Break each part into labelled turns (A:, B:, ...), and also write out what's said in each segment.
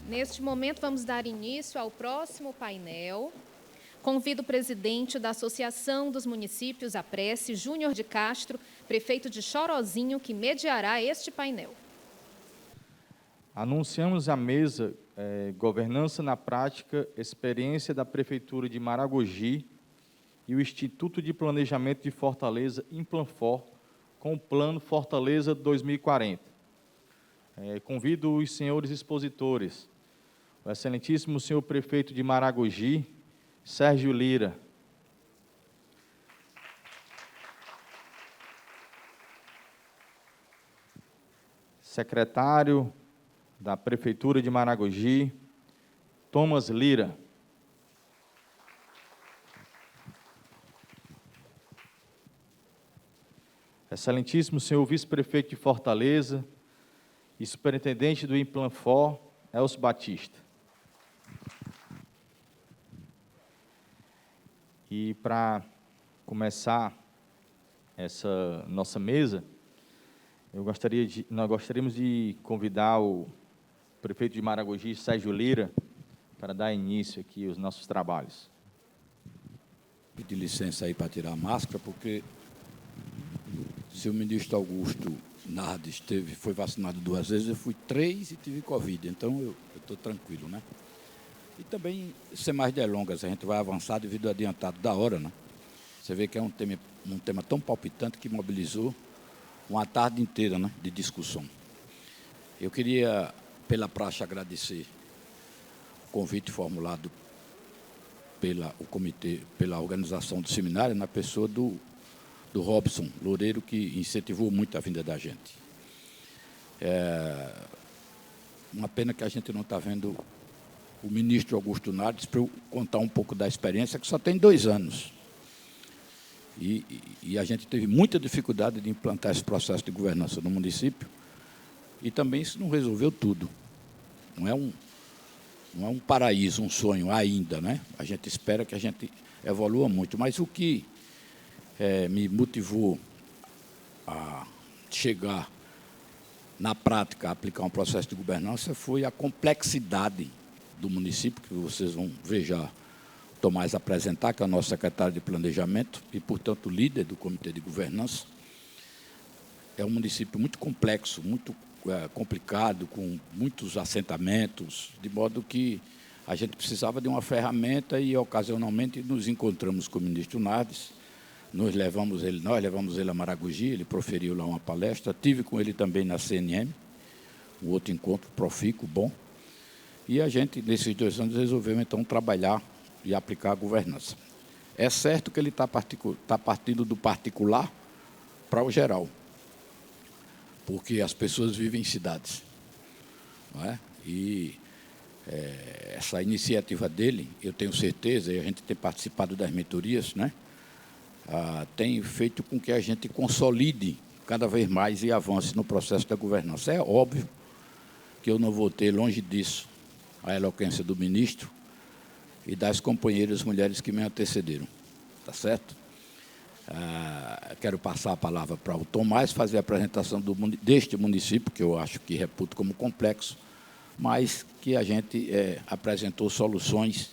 A: Neste momento, vamos dar início ao próximo painel. Convido o presidente da Associação dos Municípios, a Prece, Júnior de Castro, prefeito de Chorozinho, que mediará este painel.
B: Anunciamos a mesa Governança na Prática, Experiência da Prefeitura de Maragogi e o Instituto de Planejamento de Fortaleza, Implanfor, com o Plano Fortaleza 2040. Convido os senhores expositores, o excelentíssimo senhor prefeito de Maragogi, Sérgio Lira. Secretário da Prefeitura de Maragogi, Thomas Lira. Excelentíssimo senhor vice-prefeito de Fortaleza e superintendente do Implanfor, Elcio Batista. E para começar essa nossa mesa, nós gostaríamos de convidar o prefeito de Maragogi, Sérgio Lira, para dar início aqui aos nossos trabalhos.
C: Pedir licença aí para tirar a máscara, porque se o ministro Augusto Nardes foi vacinado 2 vezes, eu fui 3 e tive Covid, então eu estou tranquilo, né? E também, sem mais delongas, a gente vai avançar devido ao adiantado da hora, né? Você vê que é um tema tão palpitante que mobilizou uma tarde inteira, né, de discussão. Eu queria, pela praxe, agradecer o convite formulado o comitê, pela organização do seminário, na pessoa do Robson Loureiro, que incentivou muito a vinda da gente. Uma pena que a gente não está vendo o ministro Augusto Nardes para eu contar um pouco da experiência, que só tem 2 anos. E a gente teve muita dificuldade de implantar esse processo de governança no município, e também isso não resolveu tudo. Não é um paraíso, um sonho ainda, né? A gente espera que a gente evolua muito, mas o que me motivou a chegar na prática a aplicar um processo de governança foi a complexidade do município, que vocês vão ver já Tomás apresentar, que é o nosso secretário de Planejamento e, portanto, líder do Comitê de Governança. É um município muito complexo, muito complicado, com muitos assentamentos, de modo que a gente precisava de uma ferramenta e, ocasionalmente, nos encontramos com o ministro Nardes. Nós levamos ele a Maragogi, ele proferiu lá uma palestra, tive com ele também na CNM, um outro encontro profícuo, bom, e a gente, nesses 2 anos, resolveu, então, trabalhar e aplicar a governança. É certo que ele está partindo do particular para o geral, porque as pessoas vivem em cidades, não é? E essa iniciativa dele, eu tenho certeza, e a gente tem participado das mentorias, né? Tem feito com que a gente consolide cada vez mais e avance no processo da governança. É óbvio que eu não vou ter, longe disso, a eloquência do ministro e das companheiras mulheres que me antecederam, tá certo? Quero passar a palavra para o Tomás, fazer a apresentação deste município, que eu acho que reputo como complexo, mas que a gente apresentou soluções,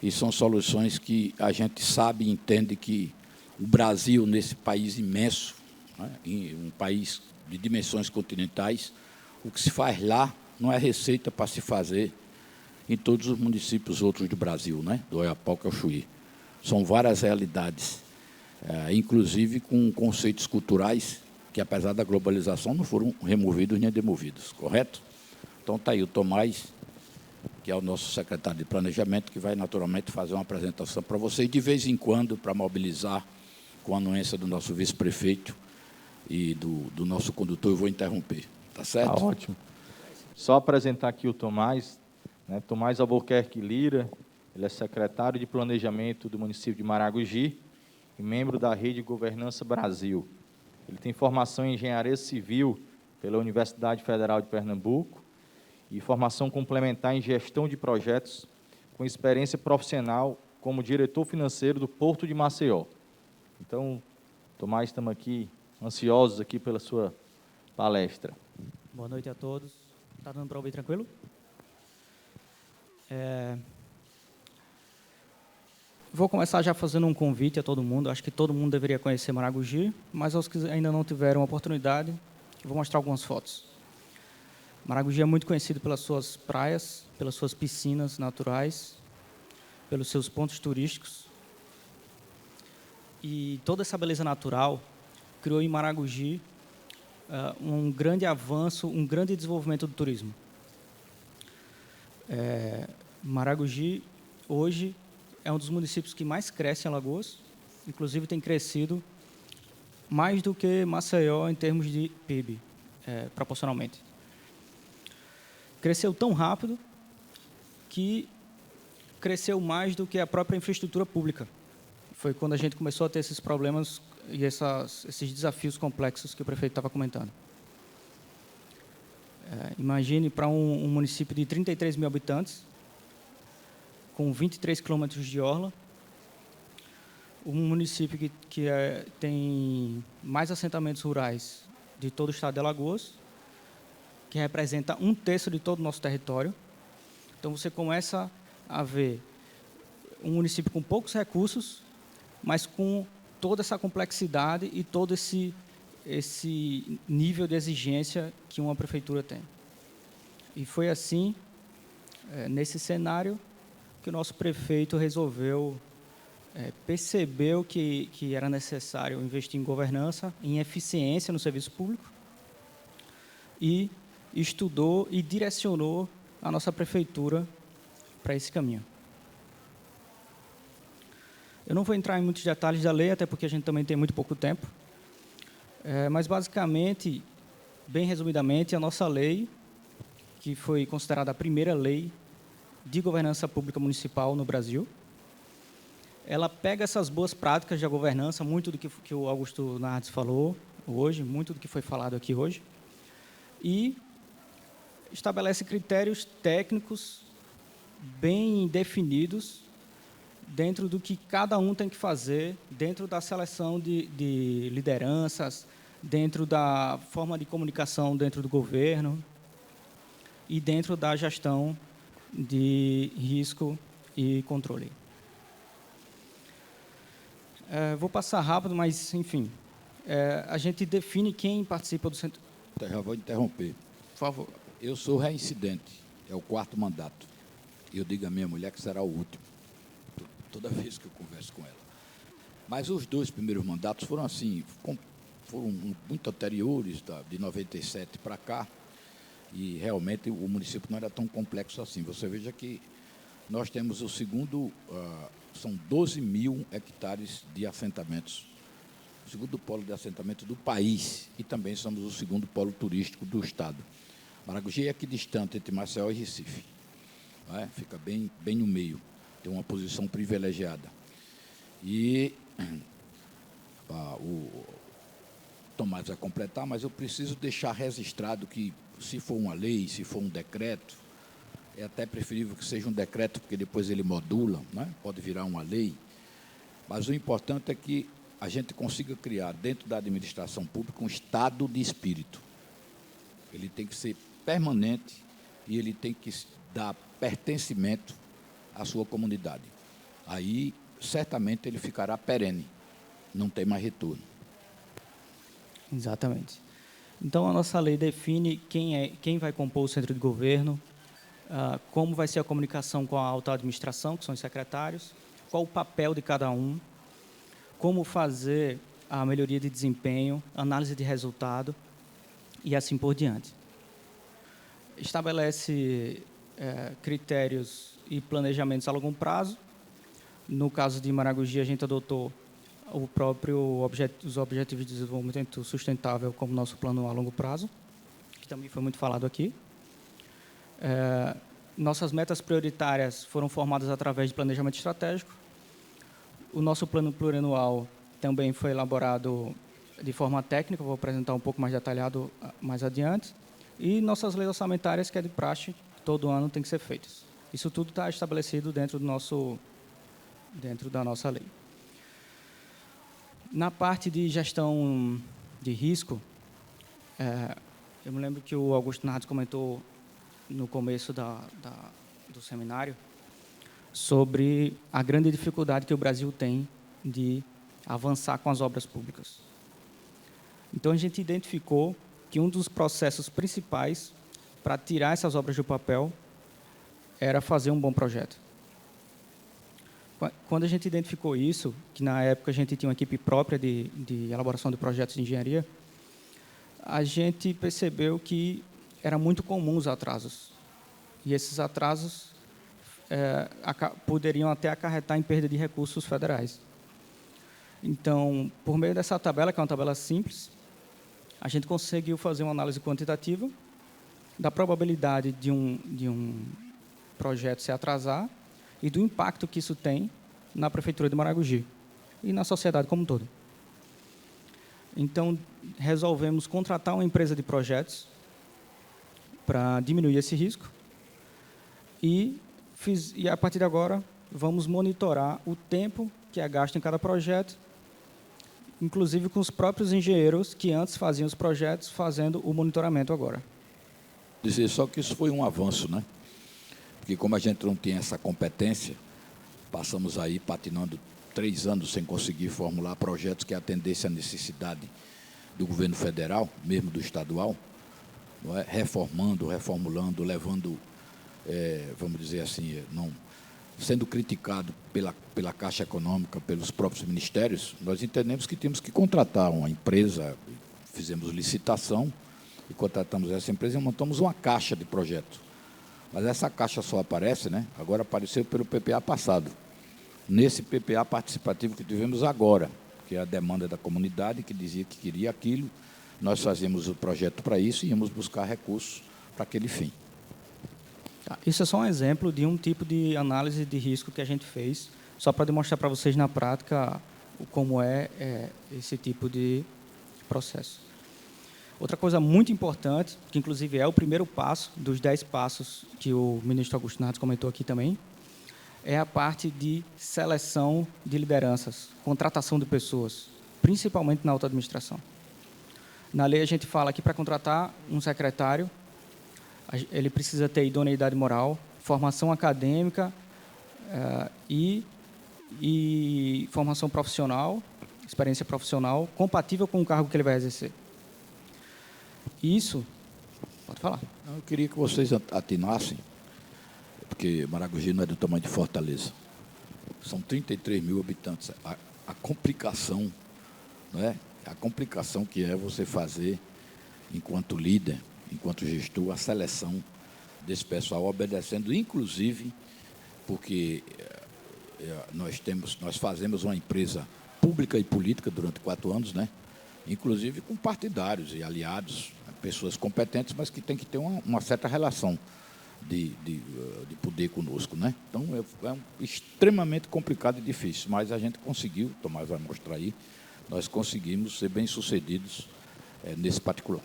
C: e são soluções que a gente sabe e entende que o Brasil, nesse país imenso, né, um país de dimensões continentais, o que se faz lá não é receita para se fazer em todos os municípios outros do Brasil, né, do Oiapoque ao Chuí. São várias realidades, inclusive com conceitos culturais que, apesar da globalização, não foram removidos nem demovidos, correto? Então, está aí o Tomás, que é o nosso secretário de Planejamento, que vai, naturalmente, fazer uma apresentação para vocês, de vez em quando, para mobilizar, com a anuência do nosso vice-prefeito e do nosso condutor. Eu vou interromper, tá certo?
B: Tá ótimo. Só apresentar aqui o Tomás, né? Tomás Albuquerque Lira, ele é secretário de Planejamento do município de Maragogi e membro da Rede Governança Brasil. Ele tem formação em Engenharia Civil pela Universidade Federal de Pernambuco e formação complementar em Gestão de Projetos, com experiência profissional como diretor financeiro do Porto de Maceió. Então, Tomás, estamos aqui ansiosos aqui pela sua palestra.
D: Boa noite a todos. Está dando para ouvir tranquilo? Vou começar já fazendo um convite a todo mundo. Acho que todo mundo deveria conhecer Maragogi, mas aos que ainda não tiveram a oportunidade, eu vou mostrar algumas fotos. Maragogi é muito conhecido pelas suas praias, pelas suas piscinas naturais, pelos seus pontos turísticos. E toda essa beleza natural criou em Maragogi um grande avanço, um grande desenvolvimento do turismo. Maragogi, hoje, é um dos municípios que mais cresce em Alagoas, inclusive tem crescido mais do que Maceió em termos de PIB, proporcionalmente. Cresceu tão rápido que cresceu mais do que a própria infraestrutura pública. Foi quando a gente começou a ter esses problemas e esses desafios complexos que o prefeito estava comentando. Imagine para um município de 33 mil habitantes, com 23 quilômetros de orla, um município que tem mais assentamentos rurais de todo o estado de Alagoas, que representa 1/3 de todo o nosso território. Então, você começa a ver um município com poucos recursos, mas com toda essa complexidade e todo esse nível de exigência que uma prefeitura tem. E foi assim, nesse cenário, que o nosso prefeito resolveu, percebeu que era necessário investir em governança, em eficiência no serviço público, e estudou e direcionou a nossa prefeitura para esse caminho. Eu não vou entrar em muitos detalhes da lei, até porque a gente também tem muito pouco tempo, mas, basicamente, bem resumidamente, a nossa lei, que foi considerada a primeira lei de governança pública municipal no Brasil, ela pega essas boas práticas de governança, muito do que o Augusto Nardes falou hoje, muito do que foi falado aqui hoje, e estabelece critérios técnicos bem definidos dentro do que cada um tem que fazer, dentro da seleção de lideranças, dentro da forma de comunicação dentro do governo e dentro da gestão de risco e controle. Vou passar rápido, mas, enfim, a gente define quem participa do centro...
C: Já vou interromper.
D: Por favor.
C: Eu sou reincidente, é o 4º mandato. E eu digo à minha mulher que será o último, toda vez que eu converso com ela. Mas os 2 primeiros mandatos foram assim, foram muito anteriores, de 97 para cá, e realmente o município não era tão complexo assim. Você veja que nós temos o segundo, são 12 mil hectares de assentamentos, o segundo polo de assentamento do país, e também somos o segundo polo turístico do estado. Maragogi é aqui distante entre Maceió e Recife, não é? Fica bem no meio, tem uma posição privilegiada. E o Tomás vai completar, mas eu preciso deixar registrado que, se for uma lei, se for um decreto, é até preferível que seja um decreto, porque depois ele modula, né? Pode virar uma lei. Mas o importante é que a gente consiga criar, dentro da administração pública, um estado de espírito. Ele tem que ser permanente e ele tem que dar pertencimento à sua comunidade. Aí, certamente, ele ficará perene, não tem mais retorno.
D: Exatamente. Então, a nossa lei define quem vai compor o centro de governo, como vai ser a comunicação com a alta administração, que são os secretários, qual o papel de cada um, como fazer a melhoria de desempenho, análise de resultado e assim por diante. Estabelece critérios e planejamentos a longo prazo. No caso de Maragogi, a gente adotou os Objetivos de Desenvolvimento Sustentável como nosso plano a longo prazo, que também foi muito falado aqui. Nossas metas prioritárias foram formadas através de planejamento estratégico. O nosso plano plurianual também foi elaborado de forma técnica, vou apresentar um pouco mais detalhado mais adiante. E nossas leis orçamentárias, que é de praxe, todo ano tem que ser feitas. Isso tudo está estabelecido dentro da nossa lei. Na parte de gestão de risco, eu me lembro que o Augusto Nardes comentou no começo do seminário sobre a grande dificuldade que o Brasil tem de avançar com as obras públicas. Então, a gente identificou que um dos processos principais para tirar essas obras do papel era fazer um bom projeto. Quando a gente identificou isso, que na época a gente tinha uma equipe própria de elaboração de projetos de engenharia, a gente percebeu que era muito comum os atrasos. E esses atrasos poderiam até acarretar em perda de recursos federais. Então, por meio dessa tabela, que é uma tabela simples, a gente conseguiu fazer uma análise quantitativa da probabilidade de um projeto se atrasar e do impacto que isso tem na Prefeitura de Maragogi e na sociedade como um todo. Então, resolvemos contratar uma empresa de projetos para diminuir esse risco e a partir de agora, vamos monitorar o tempo que é gasto em cada projeto, inclusive com os próprios engenheiros que antes faziam os projetos, fazendo o monitoramento agora.
C: Dizer só que isso foi um avanço, né? Porque como a gente não tinha essa competência, passamos aí patinando 3 anos sem conseguir formular projetos que atendessem à necessidade do governo federal, mesmo do estadual, não é? Reformulando, levando, vamos dizer assim, não, sendo criticado pela Caixa Econômica, pelos próprios ministérios, nós entendemos que tínhamos que contratar uma empresa, fizemos licitação e contratamos essa empresa e montamos uma caixa de projetos. Mas essa caixa só aparece, né? Agora apareceu pelo PPA passado. Nesse PPA participativo que tivemos agora, que é a demanda da comunidade, que dizia que queria aquilo, nós fazíamos o projeto para isso e íamos buscar recursos para aquele fim.
D: Isso é só um exemplo de um tipo de análise de risco que a gente fez, só para demonstrar para vocês na prática como é esse tipo de processo. Outra coisa muito importante, que inclusive é o primeiro passo dos 10 passos que o ministro Augusto Nardes comentou aqui também, é a parte de seleção de lideranças, contratação de pessoas, principalmente na alta administração. Na lei a gente fala que para contratar um secretário, ele precisa ter idoneidade moral, formação acadêmica e formação profissional, experiência profissional, compatível com o cargo que ele vai exercer. Isso, pode falar.
C: Eu queria que vocês atinassem, porque Maragogi não é do tamanho de Fortaleza. São 33 mil habitantes. A complicação, não é? A complicação que é você fazer, enquanto líder, enquanto gestor, a seleção desse pessoal, obedecendo, inclusive, porque nós fazemos uma empresa pública e política durante 4 anos, né? Inclusive com partidários e aliados, pessoas competentes, mas que tem que ter uma certa relação de poder conosco, né? Então, extremamente complicado e difícil, mas a gente conseguiu, o Tomás vai mostrar aí, nós conseguimos ser bem-sucedidos nesse particular.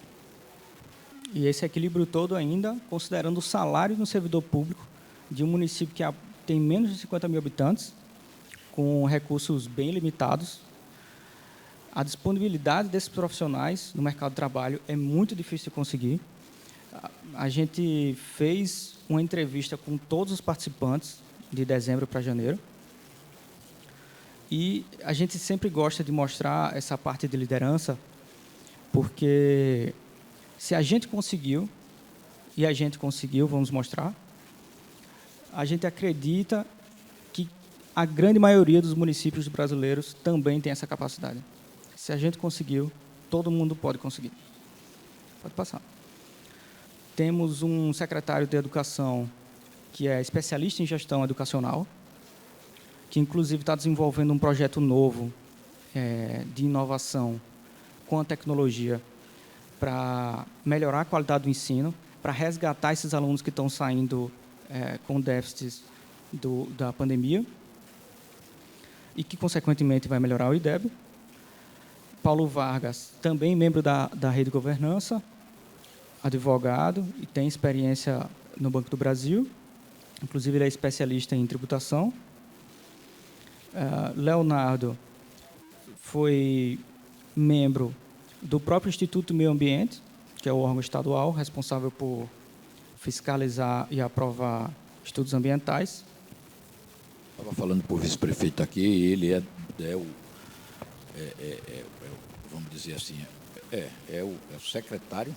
D: E esse equilíbrio todo ainda, considerando o salário no servidor público de um município que tem menos de 50 mil habitantes, com recursos bem limitados. A disponibilidade desses profissionais no mercado de trabalho é muito difícil de conseguir. A gente fez uma entrevista com todos os participantes de dezembro para janeiro. E a gente sempre gosta de mostrar essa parte de liderança, porque se a gente conseguiu, e a gente conseguiu, vamos mostrar, a gente acredita que a grande maioria dos municípios brasileiros também tem essa capacidade. Se a gente conseguiu, todo mundo pode conseguir. Pode passar. Temos um secretário de Educação que é especialista em gestão educacional, que, inclusive, está desenvolvendo um projeto novo de inovação com a tecnologia para melhorar a qualidade do ensino, para resgatar esses alunos que estão saindo com déficits da pandemia e que, consequentemente, vai melhorar o IDEB. Paulo Vargas, também membro da Rede Governança, advogado e tem experiência no Banco do Brasil. Inclusive, ele é especialista em tributação. Leonardo foi membro do próprio Instituto do Meio Ambiente, que é o órgão estadual responsável por fiscalizar e aprovar estudos ambientais.
C: Estava falando para o vice-prefeito aqui, ele vamos dizer assim, é o secretário,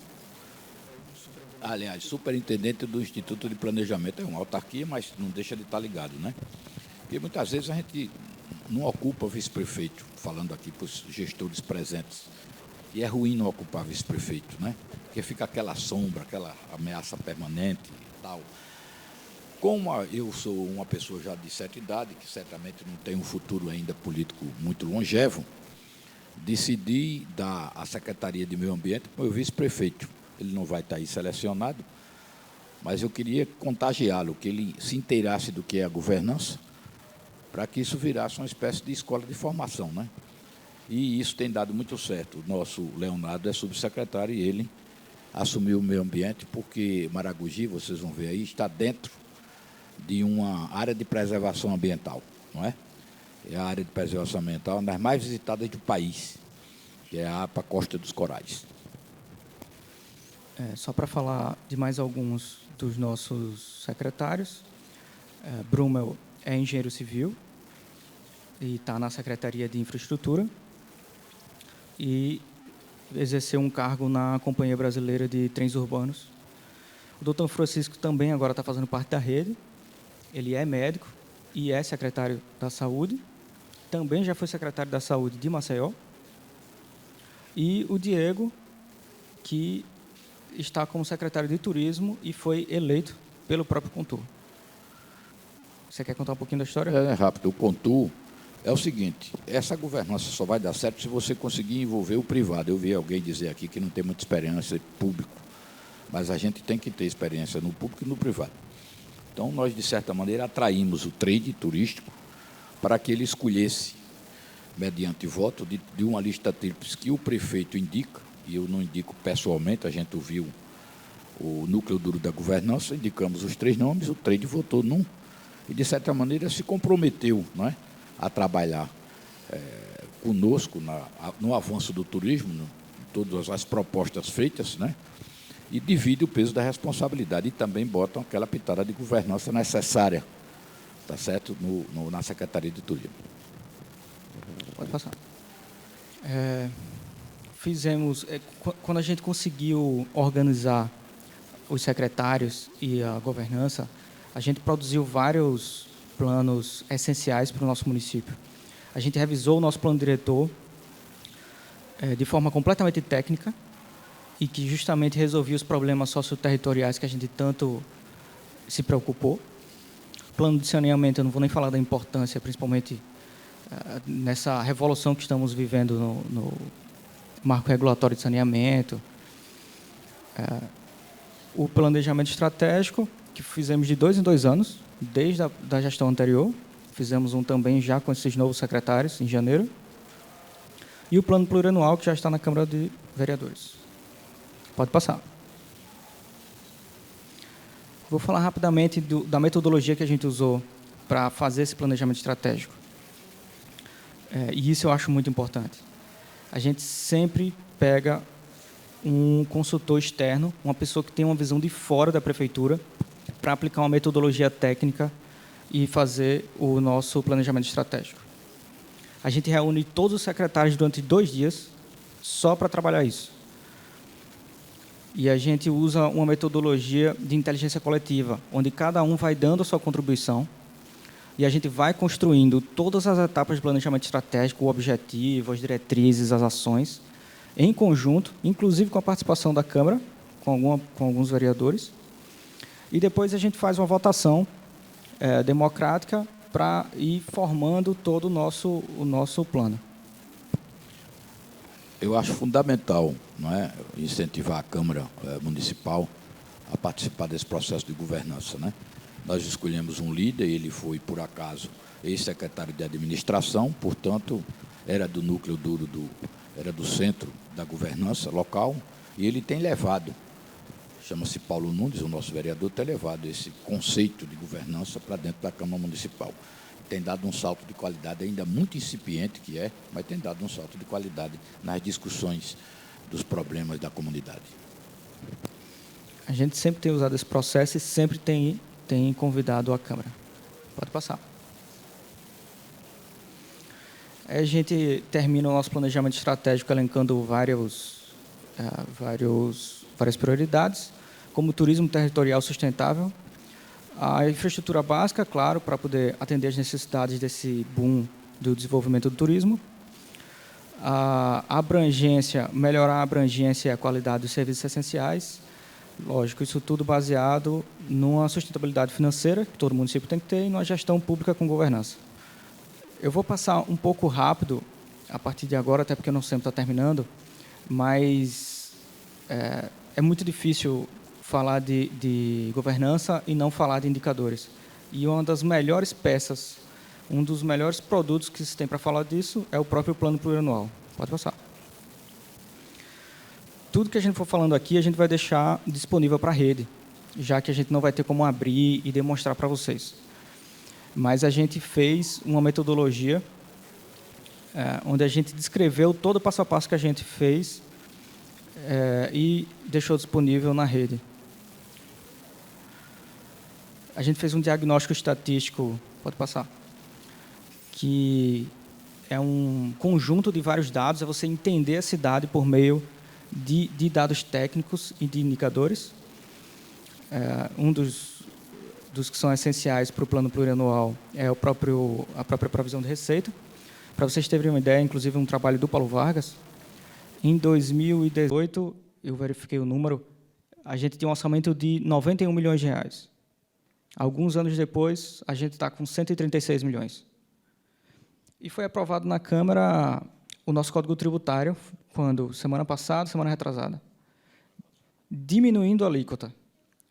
C: aliás, superintendente do Instituto de Planejamento. É uma autarquia, mas não deixa de estar ligado, né? E muitas vezes a gente não ocupa o vice-prefeito, falando aqui para os gestores presentes. E é ruim não ocupar vice-prefeito, né? Porque fica aquela sombra, aquela ameaça permanente e tal. Como eu sou uma pessoa já de certa idade, que certamente não tem um futuro ainda político muito longevo, decidi dar a Secretaria de Meio Ambiente para o meu vice-prefeito. Ele não vai estar aí selecionado, mas eu queria contagiá-lo, que ele se inteirasse do que é a governança, para que isso virasse uma espécie de escola de formação, né? E isso tem dado muito certo. O nosso Leonardo é subsecretário e ele assumiu o meio ambiente, porque Maragogi, vocês vão ver aí, está dentro de uma área de preservação ambiental, não é? É a área de preservação ambiental uma das mais visitadas do país, que é a APA Costa dos Corais.
D: Só para falar de mais alguns dos nossos secretários, Brumel é engenheiro civil e está na Secretaria de Infraestrutura e exerceu um cargo na Companhia Brasileira de Trens Urbanos. O doutor Francisco também agora está fazendo parte da rede. Ele é médico e é secretário da Saúde. Também já foi secretário da Saúde de Maceió. E o Diego, que está como secretário de Turismo e foi eleito pelo próprio Contur. Você quer contar um pouquinho da história?
C: É rápido. O Contur é o seguinte, essa governança só vai dar certo se você conseguir envolver o privado. Eu vi alguém dizer aqui que não tem muita experiência em público, mas a gente tem que ter experiência no público e no privado. Então, nós, de certa maneira, atraímos o trade turístico para que ele escolhesse, mediante voto, de uma lista tríplice que o prefeito indica, e eu não indico pessoalmente, a gente ouviu o núcleo duro da governança, indicamos os 3 nomes, o trade votou num, e, de certa maneira, se comprometeu, não é, a trabalhar conosco no avanço do turismo, em todas as propostas feitas, né? E divide o peso da responsabilidade e também botam aquela pitada de governança necessária, tá certo? Na Secretaria de Turismo.
D: Pode passar. Quando a gente conseguiu organizar os secretários e a governança, a gente produziu vários planos essenciais para o nosso município. A gente revisou o nosso plano diretor de forma completamente técnica, e que justamente resolvia os problemas socioterritoriais que a gente tanto se preocupou. Plano de saneamento, eu não vou nem falar da importância, principalmente nessa revolução que estamos vivendo no marco regulatório de saneamento. O planejamento estratégico, que fizemos de 2 em 2 anos, desde a gestão anterior. Fizemos um também já com esses novos secretários, em janeiro. E o plano plurianual, que já está na Câmara de Vereadores. Pode passar. Vou falar rapidamente da metodologia que a gente usou para fazer esse planejamento estratégico. E isso eu acho muito importante. A gente sempre pega um consultor externo, uma pessoa que tem uma visão de fora da prefeitura, para aplicar uma metodologia técnica e fazer o nosso planejamento estratégico. A gente reúne todos os secretários durante 2 dias só para trabalhar isso. E a gente usa uma metodologia de inteligência coletiva, onde cada um vai dando a sua contribuição e a gente vai construindo todas as etapas de planejamento estratégico, o objetivo, as diretrizes, as ações, em conjunto, inclusive com a participação da Câmara, com alguns vereadores. E depois a gente faz uma votação democrática para ir formando todo o nosso plano.
C: Eu acho fundamental, não é, incentivar a Câmara Municipal a participar desse processo de governança, né? Nós escolhemos um líder, ele foi, por acaso, ex-secretário de administração, portanto, era do núcleo duro, era do centro da governança local, e ele tem levado, chama-se Paulo Nunes, o nosso vereador, tem levado esse conceito de governança para dentro da Câmara Municipal. Tem dado um salto de qualidade, ainda muito incipiente que é, mas tem dado um salto de qualidade nas discussões dos problemas da comunidade.
D: A gente sempre tem usado esse processo e sempre tem tem convidado a Câmara. Pode passar. A gente termina o nosso planejamento estratégico elencando várias prioridades, como o turismo territorial sustentável, a infraestrutura básica, claro, para poder atender as necessidades desse boom do desenvolvimento do turismo, a abrangência, melhorar a abrangência e a qualidade dos serviços essenciais, lógico, isso tudo baseado numa sustentabilidade financeira, que todo município tem que ter, e numa gestão pública com governança. Eu vou passar um pouco rápido, a partir de agora, até porque o nosso tempo está terminando, mas é muito difícil falar de governança e não falar de indicadores. E uma das melhores peças, um dos melhores produtos que se tem para falar disso é o próprio plano plurianual. Pode passar. Tudo que a gente for falando aqui, a gente vai deixar disponível para a rede, já que a gente não vai ter como abrir e demonstrar para vocês. Mas a gente fez uma metodologia onde a gente descreveu todo o passo a passo que a gente fez e deixou disponível na rede. A gente fez um diagnóstico estatístico, pode passar, que é um conjunto de vários dados, é você entender a cidade por meio de dados técnicos e de indicadores. Um dos que são essenciais para o plano plurianual é a própria provisão de receita. Para vocês terem uma ideia, inclusive um trabalho do Paulo Vargas, em 2018, eu verifiquei o número, a gente tinha um orçamento de 91 milhões de reais. Alguns anos depois, a gente está com 136 milhões. E foi aprovado na Câmara o nosso Código Tributário, quando, semana passada, semana retrasada, diminuindo a alíquota.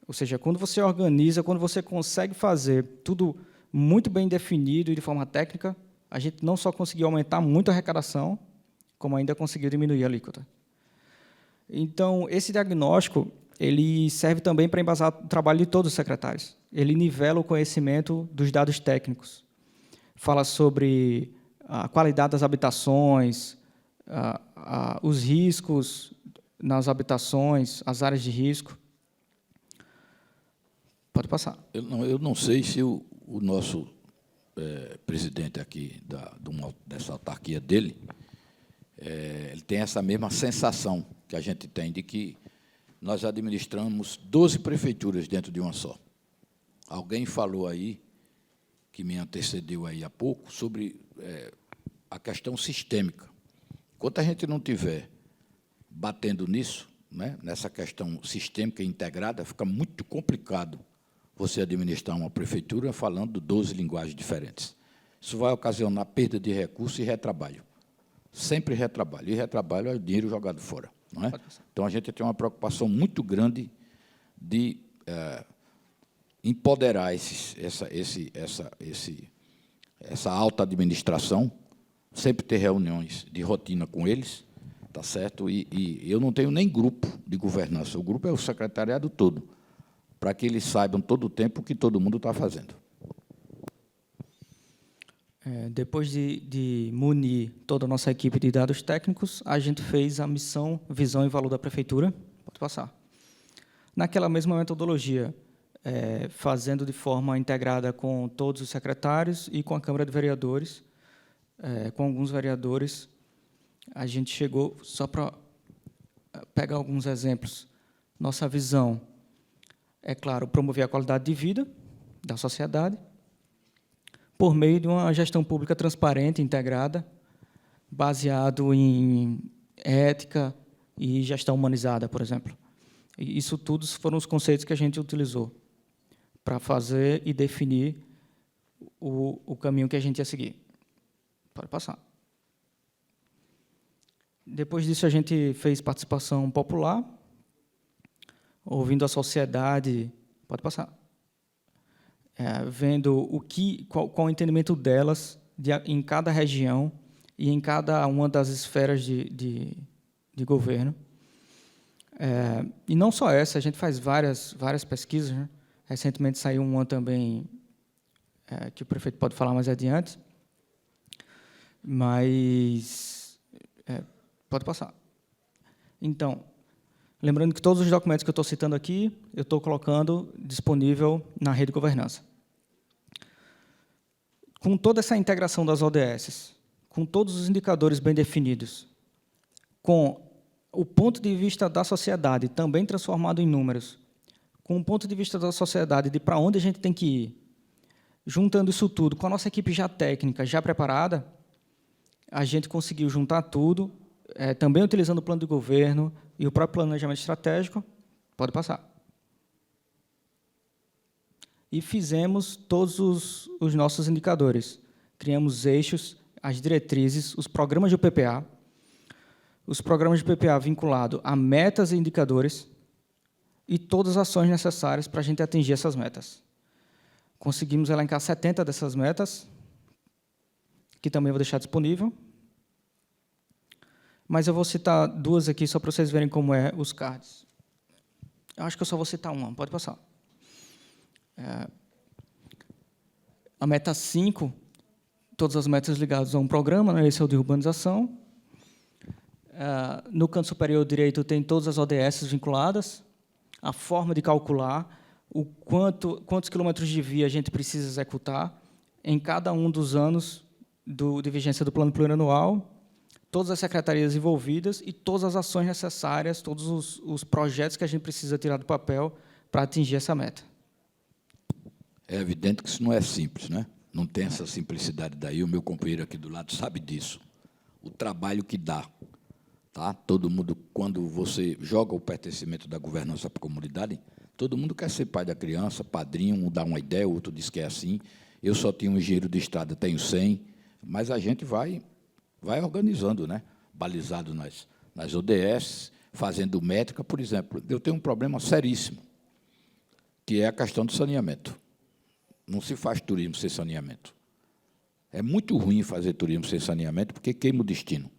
D: Ou seja, quando você organiza, quando você consegue fazer tudo muito bem definido e de forma técnica, a gente não só conseguiu aumentar muito a arrecadação, como ainda conseguiu diminuir a alíquota. Então, esse diagnóstico ele serve também para embasar o trabalho de todos os secretários. Ele nivela o conhecimento dos dados técnicos. Fala sobre a qualidade das habitações, os riscos nas habitações, as áreas de risco. Pode passar.
C: Eu não sei se o nosso presidente aqui dessa autarquia dele, ele tem essa mesma sensação que a gente tem de que nós administramos 12 prefeituras dentro de uma só. Alguém falou aí, que me antecedeu aí há pouco, sobre a questão sistêmica. Enquanto a gente não tiver batendo nisso, né, nessa questão sistêmica integrada, fica muito complicado você administrar uma prefeitura falando 12 linguagens diferentes. Isso vai ocasionar perda de recursos e retrabalho. Sempre retrabalho. E retrabalho é o dinheiro jogado fora. Não é? Então, a gente tem uma preocupação muito grande de empoderar essa alta administração, sempre ter reuniões de rotina com eles, tá certo? E eu não tenho nem grupo de governança. O grupo é o secretariado todo, para que eles saibam todo o tempo o que todo mundo está fazendo.
D: Depois de munir toda a nossa equipe de dados técnicos, a gente fez a missão, visão e valor da prefeitura. Pode passar. Naquela mesma metodologia, fazendo de forma integrada com todos os secretários e com a Câmara de Vereadores, com alguns vereadores, a gente chegou, só para pegar alguns exemplos, nossa visão é, claro, promover a qualidade de vida da sociedade, por meio de uma gestão pública transparente, integrada, baseado em ética e gestão humanizada, por exemplo. E isso tudo foram os conceitos que a gente utilizou para fazer e definir o caminho que a gente ia seguir. Pode passar. Depois disso, a gente fez participação popular, ouvindo a sociedade. Pode passar. Vendo qual o entendimento delas em cada região e em cada uma das esferas de governo. E não só essa, a gente faz várias pesquisas, né? Recentemente saiu uma também, que o prefeito pode falar mais adiante, mas pode passar. Então, Lembrando que todos os documentos que eu estou citando aqui, eu estou colocando disponível na Rede Governança. Com toda essa integração das ODS, com todos os indicadores bem definidos, com o ponto de vista da sociedade também transformado em números, com o ponto de vista da sociedade de para onde a gente tem que ir, juntando isso tudo com a nossa equipe já técnica, já preparada, a gente conseguiu juntar tudo, também utilizando o plano de governo e o próprio planejamento estratégico. Pode passar. E fizemos todos os nossos indicadores. Criamos eixos, as diretrizes, os programas de PPA, os programas de PPA vinculados a metas e indicadores e todas as ações necessárias para a gente atingir essas metas. Conseguimos elencar 70 dessas metas, que também vou deixar disponível. Mas eu vou citar duas aqui, só para vocês verem como é os cards. Eu acho que eu só vou citar uma, pode passar. A meta 5, todas as metas ligadas a um programa, né? Esse é o de urbanização. No canto superior direito tem todas as ODS vinculadas, a forma de calcular, quantos quilômetros de via a gente precisa executar em cada um dos anos de vigência do plano plurianual, todas as secretarias envolvidas e todas as ações necessárias, todos os projetos que a gente precisa tirar do papel para atingir essa meta.
C: É evidente que isso não é simples, né? Não tem essa simplicidade daí. O meu companheiro aqui do lado sabe disso. O trabalho que dá. Tá? Todo mundo, quando você joga o pertencimento da governança para a comunidade, todo mundo quer ser pai da criança, padrinho, um dá uma ideia, o outro diz que é assim. Eu só tenho um engenheiro de estrada, tenho 100, mas a gente vai organizando, né? Balizado nas ODS, fazendo métrica. Por exemplo, eu tenho um problema seríssimo, que é a questão do saneamento. Não se faz turismo sem saneamento. É muito ruim fazer turismo sem saneamento, porque queima o destino.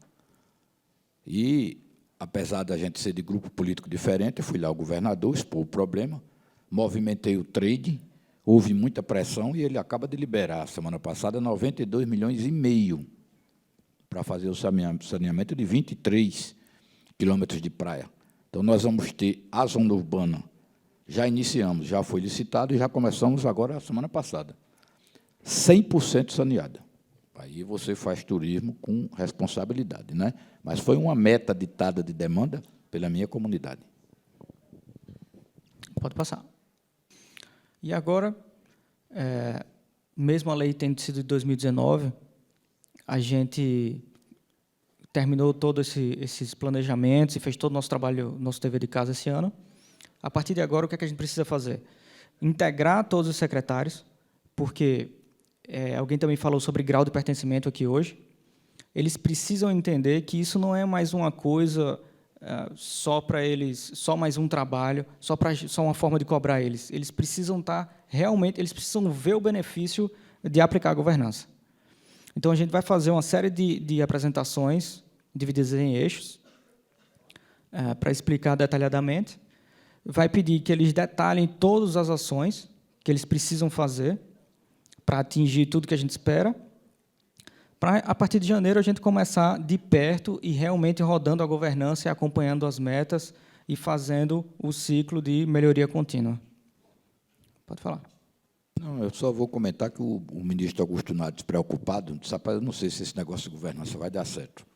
C: E, apesar da gente ser de grupo político diferente, eu fui lá ao governador, expor o problema, movimentei o trade, houve muita pressão e ele acaba de liberar, semana passada, 92,5 milhões para fazer o saneamento de 23 quilômetros de praia. Então, nós vamos ter a zona urbana. Já iniciamos, já foi licitado e já começamos agora, a semana passada. 100% saneada. Aí você faz turismo com responsabilidade, né? Mas foi uma meta ditada de demanda pela minha comunidade.
D: Pode passar. E agora, mesmo a lei tendo sido de 2019, a gente terminou todos esses planejamentos e fez todo o nosso trabalho, nosso dever de casa esse ano. A partir de agora, o que é que a gente precisa fazer? Integrar todos os secretários, porque alguém também falou sobre grau de pertencimento aqui hoje. Eles precisam entender que isso não é mais uma coisa só para eles, só mais um trabalho, só uma forma de cobrar eles. Eles precisam eles precisam ver o benefício de aplicar a governança. Então, a gente vai fazer uma série de apresentações divididas em eixos para explicar detalhadamente. Vai pedir que eles detalhem todas as ações que eles precisam fazer para atingir tudo que a gente espera, para, a partir de janeiro, a gente começar de perto e realmente rodando a governança e acompanhando as metas e fazendo o ciclo de melhoria contínua. Pode falar.
C: Não, eu só vou comentar que o ministro Augusto Nato, despreocupado, disse: rapaz, eu não sei se esse negócio de governança vai dar certo.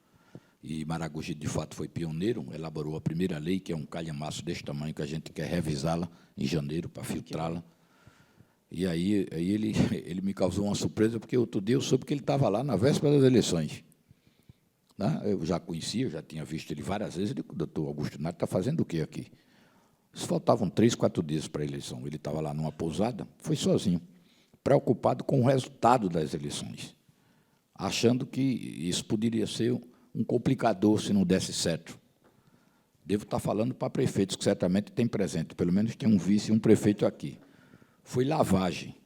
C: E Maragogi, de fato, foi pioneiro, elaborou a primeira lei, que é um calhamaço desse tamanho, que a gente quer revisá-la em janeiro para filtrá-la. E aí ele me causou uma surpresa, porque outro dia eu soube que ele estava lá na véspera das eleições. Né? Eu já conhecia, eu já tinha visto ele várias vezes. Ele, o doutor Augusto Nato está fazendo o quê aqui? Faltavam 3, 4 dias para a eleição. Ele estava lá numa pousada, foi sozinho, preocupado com o resultado das eleições, achando que isso poderia ser um complicador se não desse certo. Devo estar falando para prefeitos que certamente têm presente, pelo menos tem um vice e um prefeito aqui. Foi lavagem,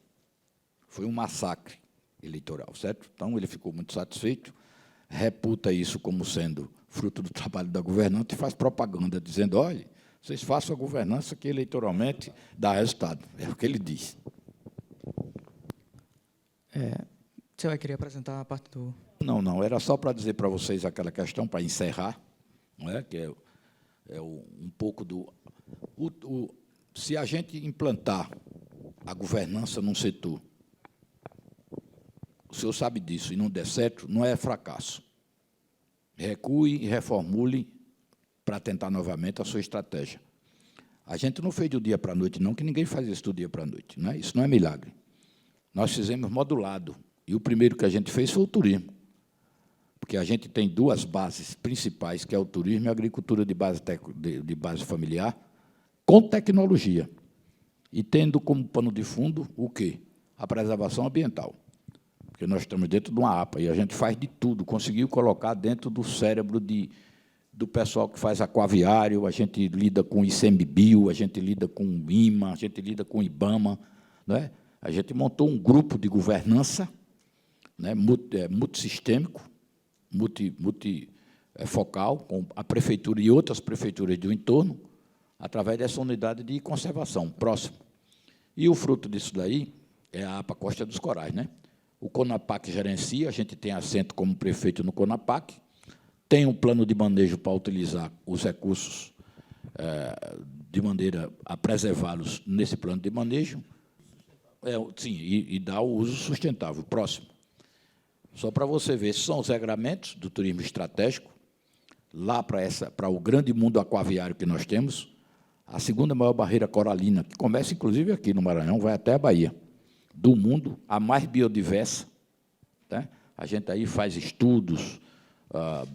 C: foi um massacre eleitoral, certo? Então, ele ficou muito satisfeito, reputa isso como sendo fruto do trabalho da governante e faz propaganda, dizendo: olha, vocês façam a governança que eleitoralmente dá resultado. É o que ele diz.
D: Você vai querer apresentar a parte do...
C: Não, era só para dizer para vocês aquela questão, para encerrar, não é? Que um pouco do... se a gente implantar a governança num setor, o senhor sabe disso, e não der certo, não é fracasso. Recue e reformule para tentar novamente a sua estratégia. A gente não fez do dia para a noite, não, que ninguém faz isso do dia para a noite. Não é? Isso não é milagre. Nós fizemos modulado, e o primeiro que a gente fez foi o turismo, porque a gente tem duas bases principais, que é o turismo e a agricultura de base familiar, com tecnologia, e tendo como pano de fundo o quê? A preservação ambiental. Porque nós estamos dentro de uma APA, e a gente faz de tudo, conseguiu colocar dentro do cérebro do pessoal que faz aquaviário, a gente lida com ICMBio, a gente lida com o IMA, a gente lida com o IBAMA, não é? A gente montou um grupo de governança, né, multissistêmico, multifocal, com a prefeitura e outras prefeituras do entorno, através dessa unidade de conservação próxima. E o fruto disso daí é a APA Costa dos Corais, né? O CONAPAC gerencia, a gente tem assento como prefeito no CONAPAC, tem um plano de manejo para utilizar os recursos de maneira a preservá-los nesse plano de manejo, sim, e dar o uso sustentável. Próximo. Só para você ver, esses são os regramentos do turismo estratégico, lá para o grande mundo aquaviário que nós temos, a segunda maior barreira coralina, que começa, inclusive, aqui no Maranhão, vai até a Bahia, do mundo, a mais biodiversa. Tá? A gente aí faz estudos,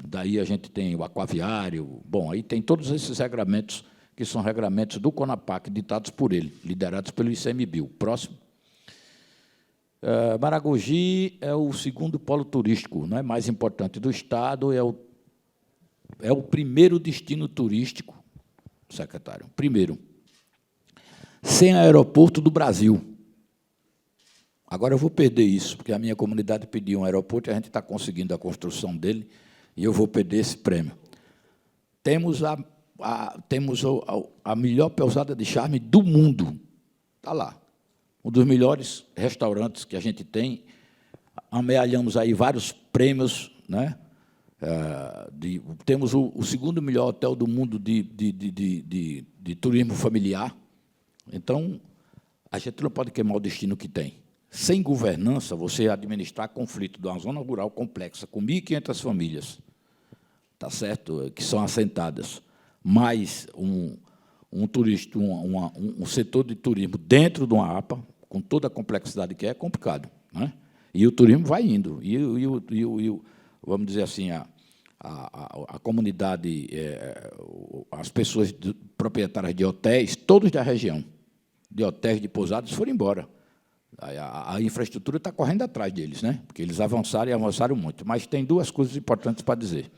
C: daí a gente tem o aquaviário, bom, aí tem todos esses regramentos, que são regramentos do CONAPAC, ditados por ele, liderados pelo ICMBio. Próximo. Maragogi é o segundo polo turístico, não é mais importante do Estado, é o primeiro destino turístico, secretário, primeiro, sem aeroporto do Brasil. Agora eu vou perder isso, porque a minha comunidade pediu um aeroporto e a gente está conseguindo a construção dele, e eu vou perder esse prêmio. Temos a melhor pousada de charme do mundo, está lá. Um dos melhores restaurantes que a gente tem, amealhamos aí vários prêmios, né? Temos o segundo melhor hotel do mundo de turismo familiar. Então, a gente não pode queimar o destino que tem. Sem governança, você administrar conflito de uma zona rural complexa, com 1.500 famílias, tá certo? Que são assentadas, mais um setor de turismo dentro de uma APA, com toda a complexidade que é complicado, né? E o turismo vai indo. Vamos dizer assim, a comunidade, as pessoas proprietárias de hotéis, todos da região, de hotéis, de pousadas, foram embora. A infraestrutura está correndo atrás deles, né? Porque eles avançaram e avançaram muito. Mas tem duas coisas importantes para dizer.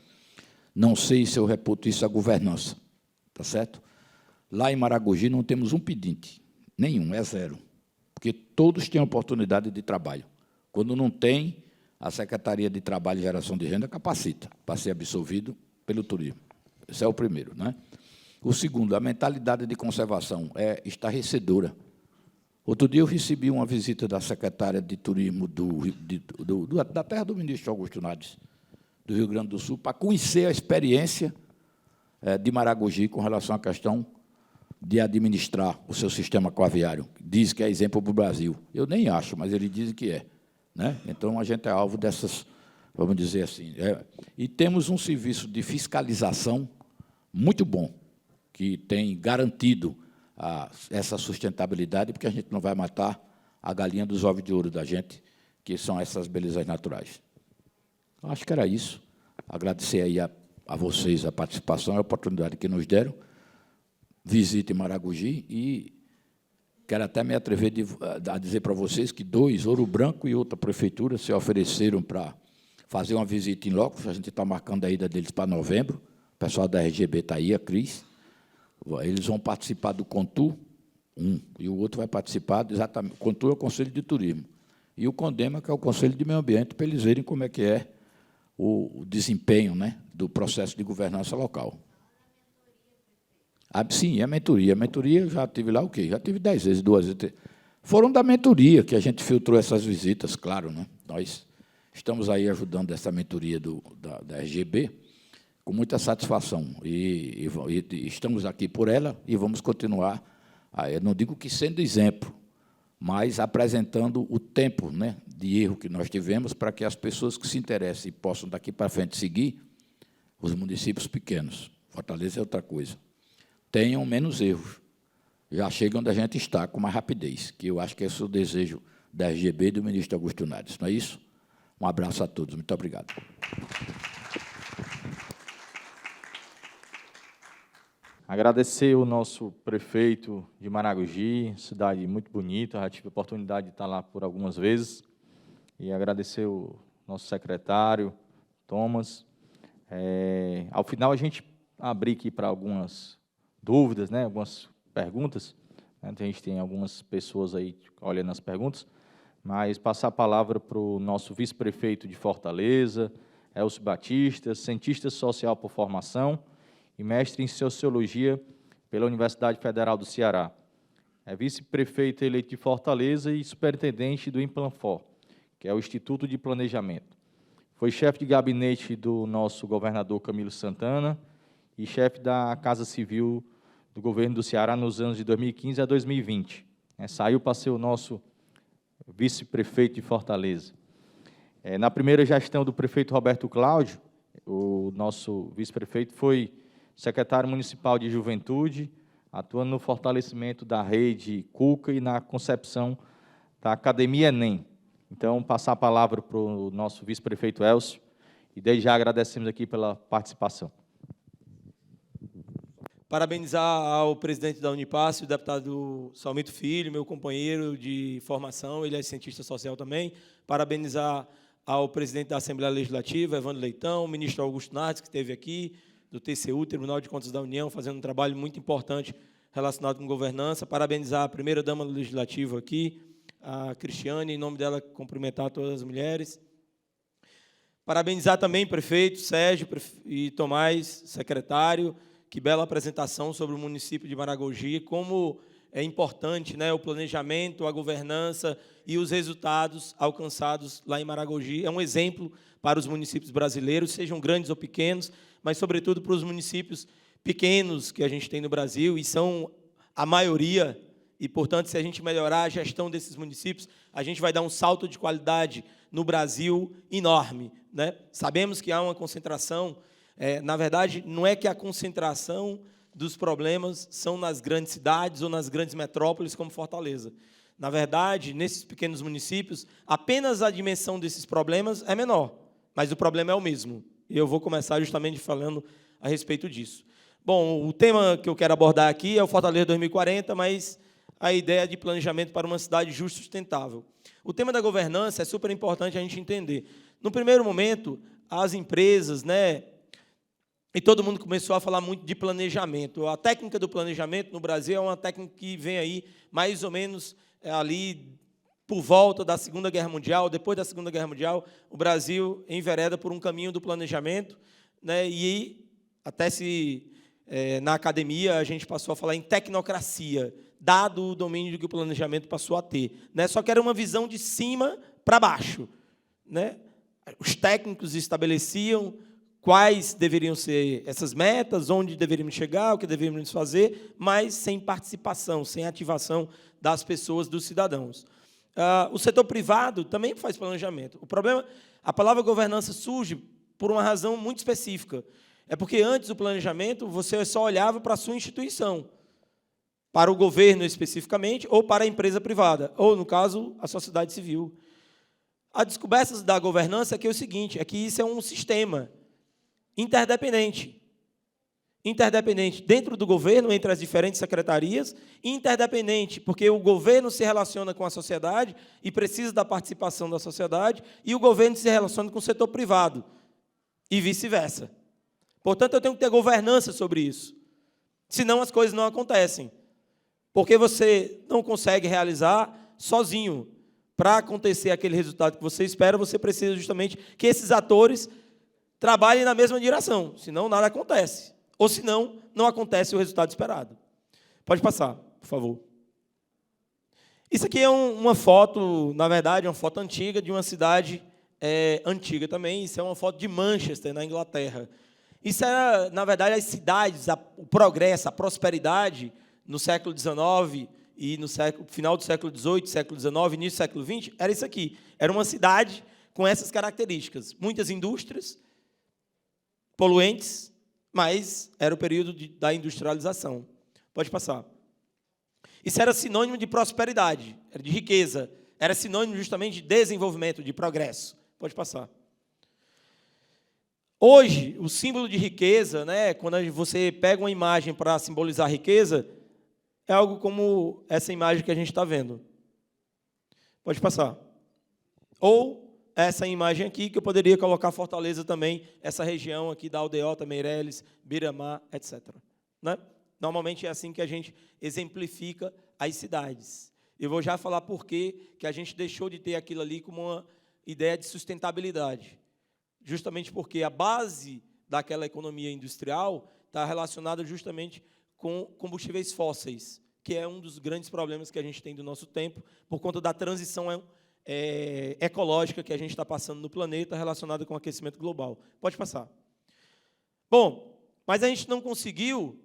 C: Não sei se eu reputo isso à governança, tá certo? Lá em Maragogi não temos um pedinte, nenhum, é zero, porque todos têm oportunidade de trabalho. Quando não tem, a Secretaria de Trabalho e Geração de Renda capacita para ser absorvido pelo turismo. Esse é o primeiro, né? O segundo, a mentalidade de conservação é estarrecedora. Outro dia eu recebi uma visita da secretária de Turismo da terra do ministro Augusto Nades, do Rio Grande do Sul, para conhecer a experiência de Maragogi com relação à questão de administrar o seu sistema aquaviário. Diz que é exemplo para o Brasil. Eu nem acho, mas ele diz que é, né? Então, a gente é alvo dessas, vamos dizer assim. E temos um serviço de fiscalização muito bom, que tem garantido essa sustentabilidade, porque a gente não vai matar a galinha dos ovos de ouro da gente, que são essas belezas naturais. Acho que era isso. Agradecer aí a vocês a participação, a oportunidade que nos deram. Visite Maragogi e quero até me atrever a dizer para vocês que Ouro Branco e outra prefeitura se ofereceram para fazer uma visita em loco. A gente está marcando a ida deles para novembro. O pessoal da RGB está aí, a Cris. Eles vão participar do CONTUR, e o outro vai participar, exatamente, o CONTUR é o Conselho de Turismo, e o CONDEMA, que é o Conselho de Meio Ambiente, para eles verem como é que é o desempenho, né, do processo de governança local. Sim, a mentoria. A mentoria, eu já tive lá o quê? Já tive 10 vezes, 2 vezes. Foram da mentoria que a gente filtrou essas visitas, claro, né? Nós estamos aí ajudando essa mentoria da RGB, com muita satisfação. E estamos aqui por ela e vamos continuar, eu não digo que sendo exemplo, mas apresentando o tempo, né, de erro que nós tivemos para que as pessoas que se interessem e possam daqui para frente seguir, os municípios pequenos, Fortaleza é outra coisa, tenham menos erros. Já chegam onde a gente está, com mais rapidez, que eu acho que esse é o desejo da RGB e do ministro Augusto Nares. Não é isso? Um abraço a todos. Muito obrigado.
B: Agradecer o nosso prefeito de Maragogi, cidade muito bonita, já tive a oportunidade de estar lá por algumas vezes, e agradecer o nosso secretário, Thomas. Ao final, a gente abrir aqui para algumas dúvidas, né, algumas perguntas. A gente tem algumas pessoas aí olhando as perguntas, mas passar a palavra para o nosso vice-prefeito de Fortaleza, Elcio Batista, cientista social por formação e mestre em Sociologia pela Universidade Federal do Ceará. É vice-prefeito eleito de Fortaleza e superintendente do Implanfor, que é o Instituto de Planejamento. Foi chefe de gabinete do nosso governador Camilo Santana e chefe da Casa Civil do governo do Ceará nos anos de 2015 a 2020. Saiu para ser o nosso vice-prefeito de Fortaleza. Na primeira gestão do prefeito Roberto Cláudio, o nosso vice-prefeito foi secretário municipal de Juventude, atuando no fortalecimento da rede Cuca e na concepção da Academia Enem. Então, passar a palavra para o nosso vice-prefeito Elcio, e desde já agradecemos aqui pela participação.
E: Parabenizar ao presidente da Unipasse, o deputado Salmito Filho, meu companheiro de formação, ele é cientista social também. Parabenizar ao presidente da Assembleia Legislativa, Evandro Leitão, o ministro Augusto Nares, que esteve aqui, do TCU, Tribunal de Contas da União, fazendo um trabalho muito importante relacionado com governança. Parabenizar a primeira-dama do Legislativo aqui, a Cristiane, em nome dela, cumprimentar todas as mulheres. Parabenizar também o prefeito Sérgio e Tomás, secretário. Que bela apresentação sobre o município de Maragogi, como é importante, né, o planejamento, a governança e os resultados alcançados lá em Maragogi. É um exemplo para os municípios brasileiros, sejam grandes ou pequenos, mas, sobretudo, para os municípios pequenos que a gente tem no Brasil, e são a maioria, e, portanto, se a gente melhorar a gestão desses municípios, a gente vai dar um salto de qualidade no Brasil enorme, né? Sabemos que há uma concentração. Na verdade, não é que a concentração dos problemas são nas grandes cidades ou nas grandes metrópoles como Fortaleza. Na verdade, nesses pequenos municípios, apenas a dimensão desses problemas é menor, mas o problema é o mesmo. E eu vou começar justamente falando a respeito disso. Bom, o tema que eu quero abordar aqui é o Fortaleza 2040, mas a ideia de planejamento para uma cidade justa e sustentável. O tema da governança é super importante a gente entender. No primeiro momento, as empresas, né, e todo mundo começou a falar muito de planejamento. A técnica do planejamento no Brasil é uma técnica que vem aí mais ou menos ali por volta da Segunda Guerra Mundial. Depois da Segunda Guerra Mundial, o Brasil envereda por um caminho do planejamento, né, e até na academia a gente passou a falar em tecnocracia, dado o domínio que o planejamento passou a ter, né? Só que era uma visão de cima para baixo, né? Os técnicos estabeleciam quais deveriam ser essas metas, onde deveríamos chegar, o que deveríamos fazer, mas sem participação, sem ativação das pessoas, dos cidadãos. O setor privado também faz planejamento. O problema, a palavra governança surge por uma razão muito específica. É porque antes do planejamento, você só olhava para a sua instituição, para o governo especificamente, ou para a empresa privada, ou, no caso, a sociedade civil. A descoberta da governança é o seguinte, é que isso é um sistema interdependente. Interdependente dentro do governo, entre as diferentes secretarias, interdependente, porque o governo se relaciona com a sociedade e precisa da participação da sociedade, e o governo se relaciona com o setor privado, e vice-versa. Portanto, eu tenho que ter governança sobre isso, senão as coisas não acontecem, porque você não consegue realizar sozinho. Para acontecer aquele resultado que você espera, você precisa justamente que esses atores trabalhem na mesma direção, senão nada acontece. Ou senão, não acontece o resultado esperado. Pode passar, por favor. Isso aqui é uma foto, na verdade, uma foto antiga de uma cidade antiga também. Isso é uma foto de Manchester, na Inglaterra. Isso era, na verdade, as cidades, o progresso, a prosperidade no século XIX e no final do século XVIII, século XIX, início do século XX, era isso aqui. Era uma cidade com essas características. Muitas indústrias, poluentes, mas era o período da industrialização. Pode passar. Isso era sinônimo de prosperidade, era de riqueza, era sinônimo justamente de desenvolvimento, de progresso. Pode passar. Hoje, o símbolo de riqueza, né, quando você pega uma imagem para simbolizar riqueza, é algo como essa imagem que a gente está vendo. Pode passar. Ou essa imagem aqui, que eu poderia colocar Fortaleza também, essa região aqui da Aldeota, Meireles, Biramar, etc. Né? Normalmente é assim que a gente exemplifica as cidades. Eu vou já falar por que a gente deixou de ter aquilo ali como uma ideia de sustentabilidade. Justamente porque a base daquela economia industrial está relacionada justamente com combustíveis fósseis, que é um dos grandes problemas que a gente tem do nosso tempo, por conta da transição ecológica que a gente está passando no planeta, relacionada com o aquecimento global. Pode passar. Bom, mas a gente não conseguiu,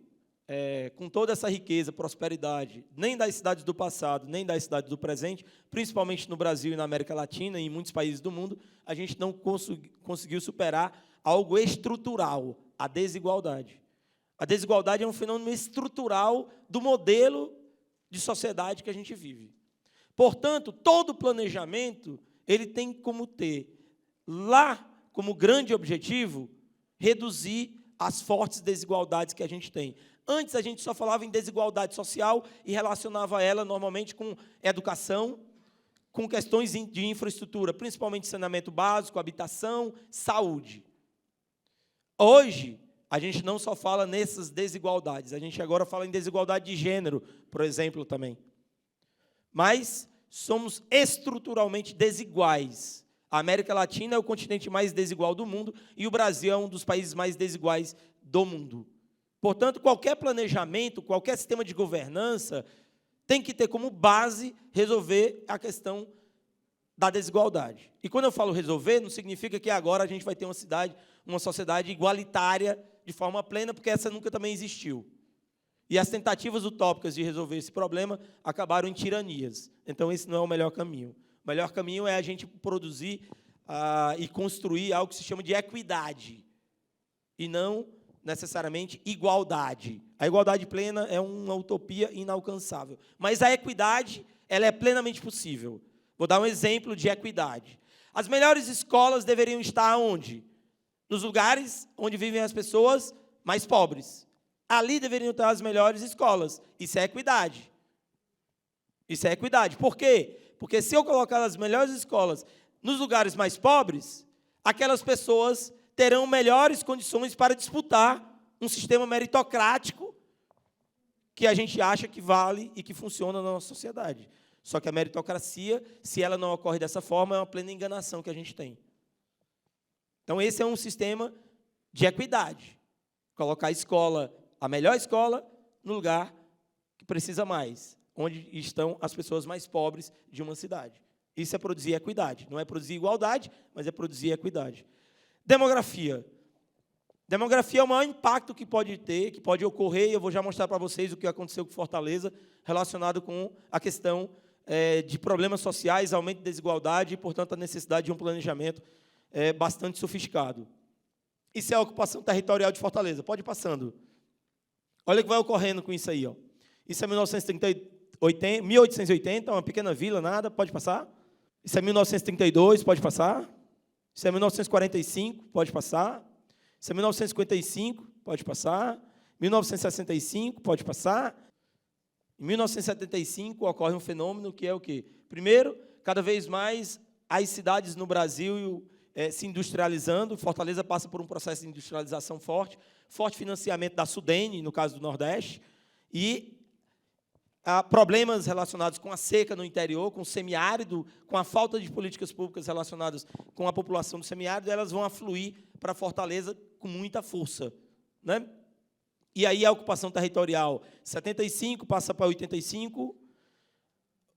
E: com toda essa riqueza, prosperidade, nem das cidades do passado, nem das cidades do presente, principalmente no Brasil e na América Latina e em muitos países do mundo, a gente não conseguiu superar algo estrutural, a desigualdade. A desigualdade é um fenômeno estrutural do modelo de sociedade que a gente vive. Portanto, todo planejamento ele tem como ter lá como grande objetivo reduzir as fortes desigualdades que a gente tem. Antes a gente só falava em desigualdade social e relacionava ela normalmente com educação, com questões de infraestrutura, principalmente saneamento básico, habitação, saúde. Hoje, a gente não só fala nessas desigualdades, a gente agora fala em desigualdade de gênero, por exemplo, também. Mas somos estruturalmente desiguais. A América Latina é o continente mais desigual do mundo e o Brasil é um dos países mais desiguais do mundo. Portanto, qualquer planejamento, qualquer sistema de governança tem que ter como base resolver a questão da desigualdade. E quando eu falo resolver, não significa que agora a gente vai ter uma sociedade igualitária de forma plena, porque essa nunca também existiu. E as tentativas utópicas de resolver esse problema acabaram em tiranias. Então, esse não é o melhor caminho. O melhor caminho é a gente produzir e construir algo que se chama de equidade, e não necessariamente igualdade. A igualdade plena é uma utopia inalcançável. Mas a equidade, ela é plenamente possível. Vou dar um exemplo de equidade. As melhores escolas deveriam estar onde? Nos lugares onde vivem as pessoas mais pobres. Ali deveriam estar as melhores escolas. Isso é equidade. Isso é equidade. Por quê? Porque se eu colocar as melhores escolas nos lugares mais pobres, aquelas pessoas terão melhores condições para disputar um sistema meritocrático que a gente acha que vale e que funciona na nossa sociedade. Só que a meritocracia, se ela não ocorre dessa forma, é uma plena enganação que a gente tem. Então, esse é um sistema de equidade. Colocar a escola, a melhor escola, no lugar que precisa mais, onde estão as pessoas mais pobres de uma cidade. Isso é produzir equidade. Não é produzir igualdade, mas é produzir equidade. Demografia. Demografia é o maior impacto que pode ter, que pode ocorrer, e eu vou já mostrar para vocês o que aconteceu com Fortaleza, relacionado com a questão de problemas sociais, aumento de desigualdade e, portanto, a necessidade de um planejamento bastante sofisticado. Isso é a ocupação territorial de Fortaleza. Pode ir passando. Olha o que vai ocorrendo com isso aí. Ó. Isso é 1880, uma pequena vila, nada, pode passar. Isso é 1932, pode passar. Isso é 1945, pode passar. Isso é 1955, pode passar. 1965, pode passar. Em 1975, ocorre um fenômeno que é o quê? Primeiro, cada vez mais as cidades no Brasil se industrializando. Fortaleza passa por um processo de industrialização forte financiamento da Sudene, no caso do Nordeste, e há problemas relacionados com a seca no interior, com o semiárido, com a falta de políticas públicas relacionadas com a população do semiárido, elas vão afluir para Fortaleza com muita força, né? E aí a ocupação territorial, 75 passa para 85,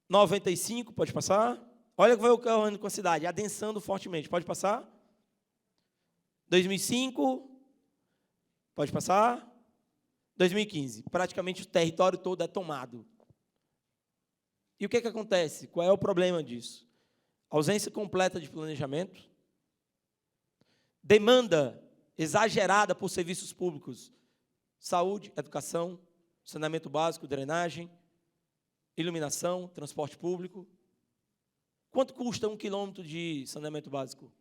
E: 95, pode passar. Olha o que vai ocorrendo com a cidade, adensando fortemente, pode passar. 2005, Pode passar. 2015, praticamente o território todo é tomado. E o que acontece? Qual é o problema disso? Ausência completa de planejamento, demanda exagerada por serviços públicos, saúde, educação, saneamento básico, drenagem, iluminação, transporte público. Quanto custa 1 quilômetro de saneamento básico?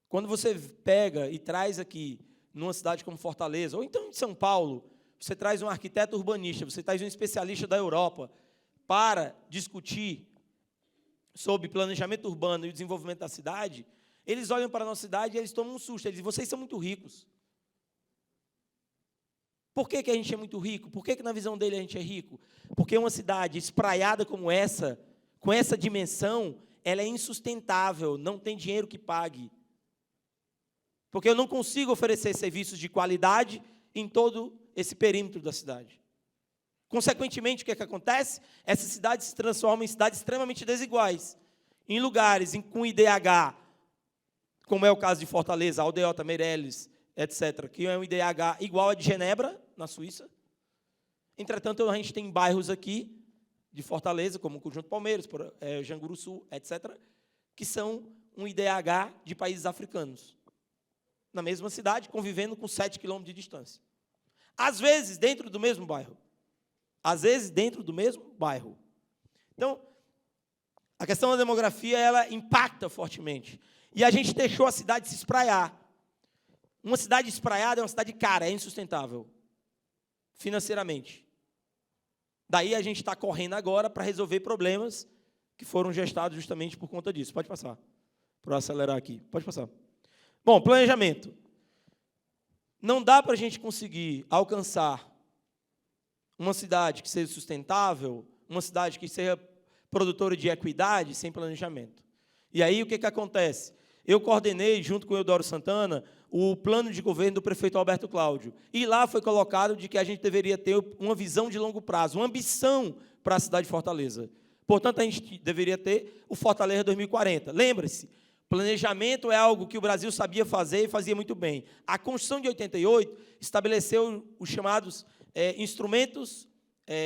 E: Quando você pega e traz aqui, numa cidade como Fortaleza, ou então em São Paulo, você traz um arquiteto urbanista, você traz um especialista da Europa para discutir sobre planejamento urbano e o desenvolvimento da cidade, eles olham para a nossa cidade e eles tomam um susto. Eles dizem, vocês são muito ricos. Por que a gente é muito rico? Por que na visão dele a gente é rico? Porque uma cidade espraiada como essa, com essa dimensão, ela é insustentável, não tem dinheiro que pague. Porque eu não consigo oferecer serviços de qualidade em todo esse perímetro da cidade. Consequentemente, o que acontece? Essas cidades se transformam em cidades extremamente desiguais. Em lugares com IDH, como é o caso de Fortaleza, Aldeota, Meireles, etc., que é um IDH igual a de Genebra, na Suíça. Entretanto, a gente tem bairros aqui de Fortaleza, como o Conjunto Palmeiras, Janguru Sul, etc., que são um IDH de países africanos. Na mesma cidade, convivendo com 7 quilômetros de distância. Às vezes, dentro do mesmo bairro. Às vezes, dentro do mesmo bairro. Então, a questão da demografia, ela impacta fortemente. E a gente deixou a cidade se espraiar. Uma cidade espraiada é uma cidade cara, é insustentável, financeiramente. Daí a gente está correndo agora para resolver problemas que foram gestados justamente por conta disso. Pode passar, para acelerar aqui. Pode passar. Bom, planejamento. Não dá para a gente conseguir alcançar uma cidade que seja sustentável, uma cidade que seja produtora de equidade, sem planejamento. E aí, o que acontece? Eu coordenei, junto com o Eudoro Santana, o plano de governo do prefeito Alberto Cláudio. E lá foi colocado de que a gente deveria ter uma visão de longo prazo, uma ambição para a cidade de Fortaleza. Portanto, a gente deveria ter o Fortaleza 2040. Lembre-se, planejamento é algo que o Brasil sabia fazer e fazia muito bem. A Constituição de 88 estabeleceu os chamados instrumentos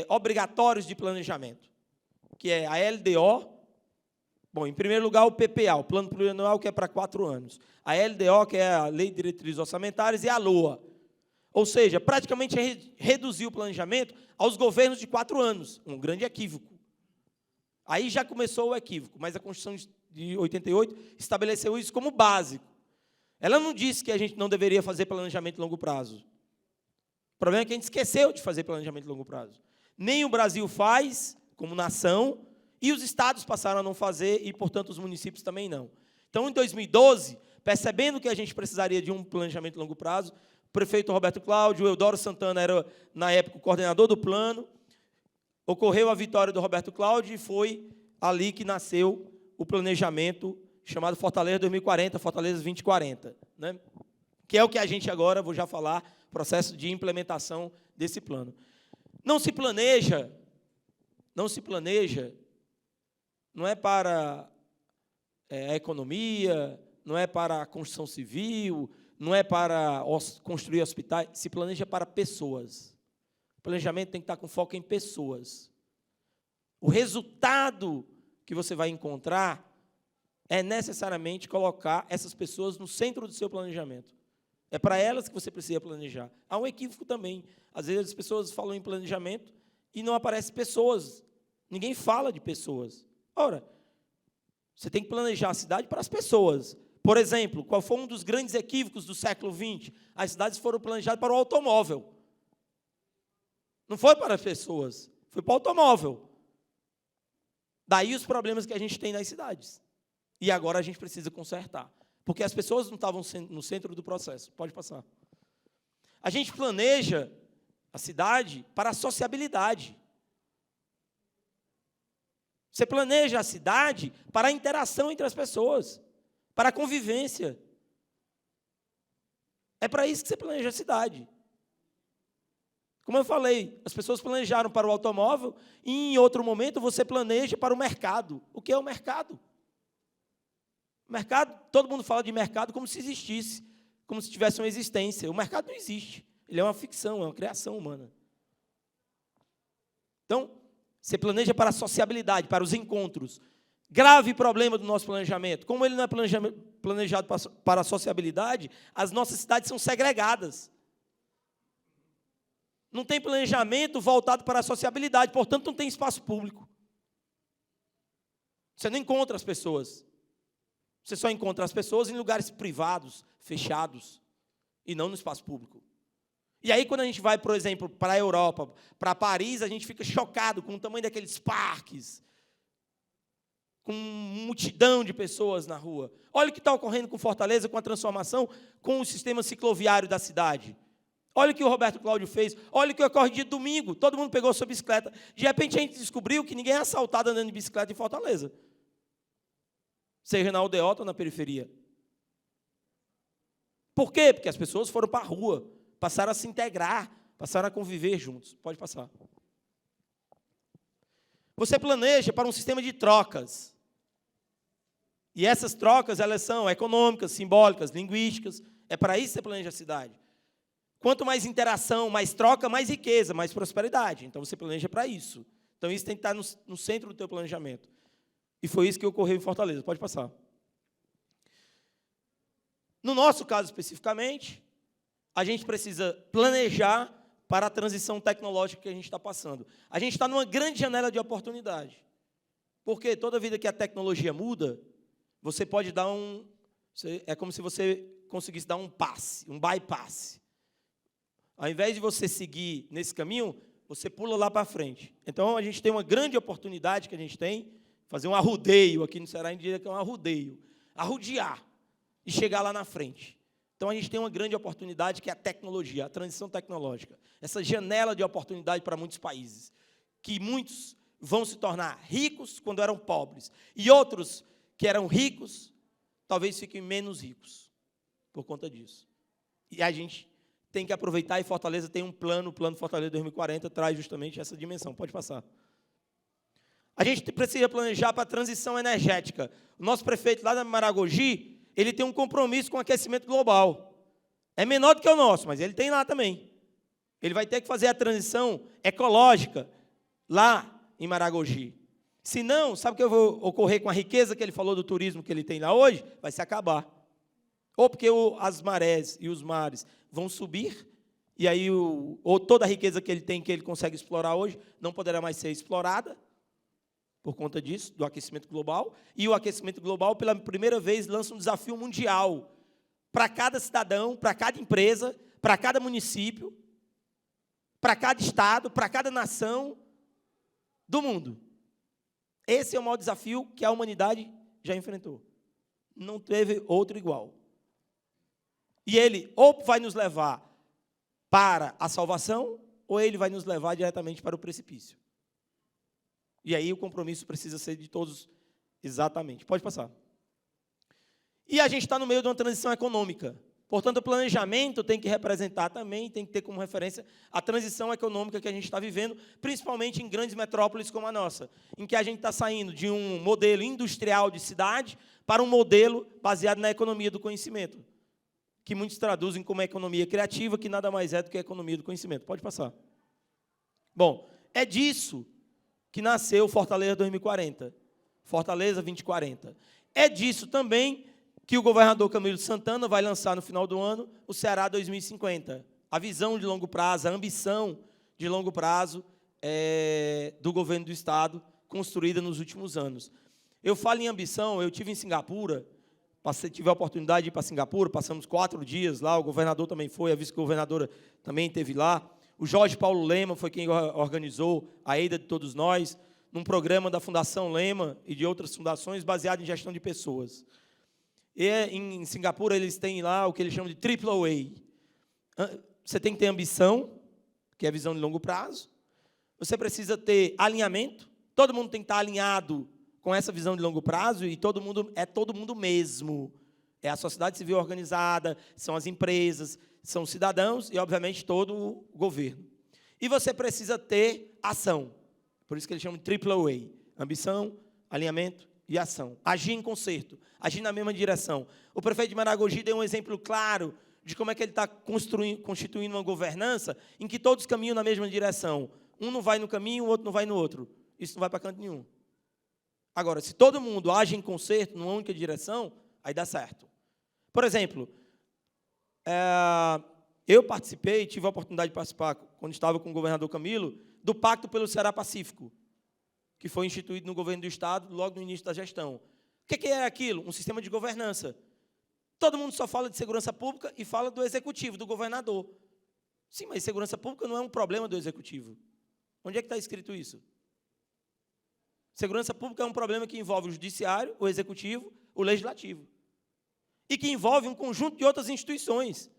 E: obrigatórios de planejamento, que é a LDO. Bom, em primeiro lugar, o PPA, o Plano Plurianual, que é para 4 anos. A LDO, que é a Lei de Diretrizes Orçamentárias, e a LOA. Ou seja, praticamente reduziu o planejamento aos governos de 4 anos. Um grande equívoco. Aí já começou o equívoco, mas a Constituição de 88 estabeleceu isso como básico. Ela não disse que a gente não deveria fazer planejamento de longo prazo. O problema é que a gente esqueceu de fazer planejamento de longo prazo. Nem o Brasil faz, como nação, e os estados passaram a não fazer, e, portanto, os municípios também não. Então, em 2012, percebendo que a gente precisaria de um planejamento de longo prazo, o prefeito Roberto Cláudio, o Eudoro Santana era, na época, o coordenador do plano, ocorreu a vitória do Roberto Cláudio, e foi ali que nasceu o planejamento chamado Fortaleza 2040, Fortaleza 2040, né? Que é o que a gente agora, vou já falar, processo de implementação desse plano. Não se planeja, não é para a economia, não é para a construção civil, não é para construir hospitais, se planeja para pessoas. O planejamento tem que estar com foco em pessoas. O resultado que você vai encontrar é necessariamente colocar essas pessoas no centro do seu planejamento. É para elas que você precisa planejar. Há um equívoco também. Às vezes as pessoas falam em planejamento e não aparecem pessoas. Ninguém fala de pessoas. Ora, você tem que planejar a cidade para as pessoas. Por exemplo, qual foi um dos grandes equívocos do século XX? As cidades foram planejadas para o automóvel. Não foi para as pessoas, foi para o automóvel. Daí os problemas que a gente tem nas cidades. E agora a gente precisa consertar. Porque as pessoas não estavam no centro do processo. Pode passar. A gente planeja a cidade para a sociabilidade. Você planeja a cidade para a interação entre as pessoas, para a convivência. É para isso que você planeja a cidade. Como eu falei, as pessoas planejaram para o automóvel e, em outro momento, você planeja para o mercado. O que é o mercado? Mercado, todo mundo fala de mercado como se existisse, como se tivesse uma existência. O mercado não existe. Ele é uma ficção, é uma criação humana. Então, você planeja para a sociabilidade, para os encontros. Grave problema do nosso planejamento. Como ele não é planejado para a sociabilidade, as nossas cidades são segregadas. Não tem planejamento voltado para a sociabilidade, portanto, não tem espaço público. Você não encontra as pessoas. Você só encontra as pessoas em lugares privados, fechados, e não no espaço público. E aí, quando a gente vai, por exemplo, para a Europa, para Paris, a gente fica chocado com o tamanho daqueles parques, com multidão de pessoas na rua. Olha o que está ocorrendo com Fortaleza, com a transformação, com o sistema cicloviário da cidade. Olha o que o Roberto Cláudio fez. Olha o que ocorre de domingo. Todo mundo pegou sua bicicleta. De repente, a gente descobriu que ninguém é assaltado andando de bicicleta em Fortaleza. Seja na aldeota ou na periferia. Por quê? Porque as pessoas foram para a rua, passaram a se integrar, passaram a conviver juntos. Pode passar. Você planeja para um sistema de trocas. E essas trocas, elas são econômicas, simbólicas, linguísticas. É para isso que você planeja a cidade. Quanto mais interação, mais troca, mais riqueza, mais prosperidade. Então, você planeja para isso. Então, isso tem que estar no centro do teu planejamento. E foi isso que ocorreu em Fortaleza. Pode passar. No nosso caso, especificamente, a gente precisa planejar para a transição tecnológica que a gente está passando. A gente está numa grande janela de oportunidade. Porque toda vida que a tecnologia muda, você pode dar é como se você conseguisse dar um passe, um bypass. Ao invés de você seguir nesse caminho, você pula lá para frente. Então, a gente tem uma grande oportunidade que a gente tem, fazer um arrudeio, aqui no Ceará a gente diria que é um arrudeio, arrudear e chegar lá na frente. Então, a gente tem uma grande oportunidade que é a tecnologia, a transição tecnológica, essa janela de oportunidade para muitos países, que muitos vão se tornar ricos quando eram pobres, e outros que eram ricos, talvez fiquem menos ricos, por conta disso. E a gente tem que aproveitar, e Fortaleza tem um plano, o Plano Fortaleza 2040 traz justamente essa dimensão. Pode passar. A gente precisa planejar para a transição energética. O nosso prefeito lá da Maragogi, ele tem um compromisso com o aquecimento global. É menor do que o nosso, mas ele tem lá também. Ele vai ter que fazer a transição ecológica lá em Maragogi. Se não, sabe o que vai ocorrer com a riqueza que ele falou do turismo que ele tem lá hoje? Vai se acabar. Ou porque as marés e os mares vão subir, e aí ou toda a riqueza que ele tem, que ele consegue explorar hoje, não poderá mais ser explorada, por conta disso, do aquecimento global. E o aquecimento global, pela primeira vez, lança um desafio mundial para cada cidadão, para cada empresa, para cada município, para cada estado, para cada nação do mundo. Esse é o maior desafio que a humanidade já enfrentou. Não teve outro igual. E ele ou vai nos levar para a salvação, ou ele vai nos levar diretamente para o precipício. E aí o compromisso precisa ser de todos exatamente. Pode passar. E a gente está no meio de uma transição econômica. Portanto, o planejamento tem que representar também, tem que ter como referência a transição econômica que a gente está vivendo, principalmente em grandes metrópoles como a nossa, em que a gente está saindo de um modelo industrial de cidade para um modelo baseado na economia do conhecimento, que muitos traduzem como a economia criativa, que nada mais é do que a economia do conhecimento. Pode passar. Bom, é disso que nasceu Fortaleza 2040, Fortaleza 2040. É disso também que o governador Camilo Santana vai lançar no final do ano o Ceará 2050. A visão de longo prazo, a ambição de longo prazo do governo do Estado, construída nos últimos anos. Eu falo em ambição, eu estive em Singapura, tive a oportunidade de ir para Singapura, passamos 4 dias lá, o governador também foi, a vice-governadora também esteve lá. O Jorge Paulo Lema foi quem organizou a ida de todos nós, num programa da Fundação Lema e de outras fundações, baseado em gestão de pessoas. E em Singapura, eles têm lá o que eles chamam de AAA. Você tem que ter ambição, que é a visão de longo prazo. Você precisa ter alinhamento. Todo mundo tem que estar alinhado com essa visão de longo prazo, e todo mundo mesmo. É a sociedade civil organizada, são as empresas, são os cidadãos e, obviamente, todo o governo. E você precisa ter ação. Por isso que eles chamam de AAA. Ambição, alinhamento e ação. Agir em concerto, agir na mesma direção. O prefeito de Maragogi deu um exemplo claro de como é que ele está constituindo uma governança em que todos caminham na mesma direção. Um não vai no caminho, o outro não vai no outro. Isso não vai para canto nenhum. Agora, se todo mundo age em concerto, numa única direção, aí dá certo. Por exemplo, eu participei, tive a oportunidade de participar, quando estava com o governador Camilo, do Pacto pelo Ceará Pacífico, que foi instituído no governo do Estado logo no início da gestão. O que é aquilo? Um sistema de governança. Todo mundo só fala de segurança pública e fala do executivo, do governador. Sim, mas segurança pública não é um problema do executivo. Onde é que está escrito isso? Segurança pública é um problema que envolve o judiciário, o executivo, o legislativo. E que envolve um conjunto de outras instituições,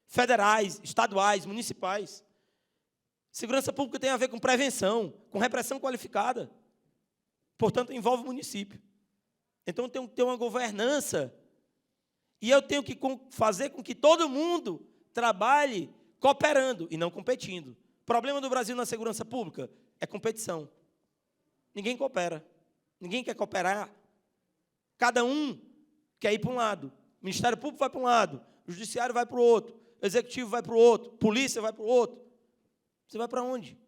E: federais, estaduais, municipais. Segurança pública tem a ver com prevenção, com repressão qualificada. Portanto, envolve o município. Então, tem que ter uma governança. E eu tenho que fazer com que todo mundo trabalhe cooperando e não competindo. O problema do Brasil na segurança pública é competição. Ninguém coopera. Ninguém quer cooperar. Cada um quer ir para um lado. O Ministério Público vai para um lado, o Judiciário vai para o outro, o Executivo vai para o outro, a Polícia vai para o outro. Você vai para onde?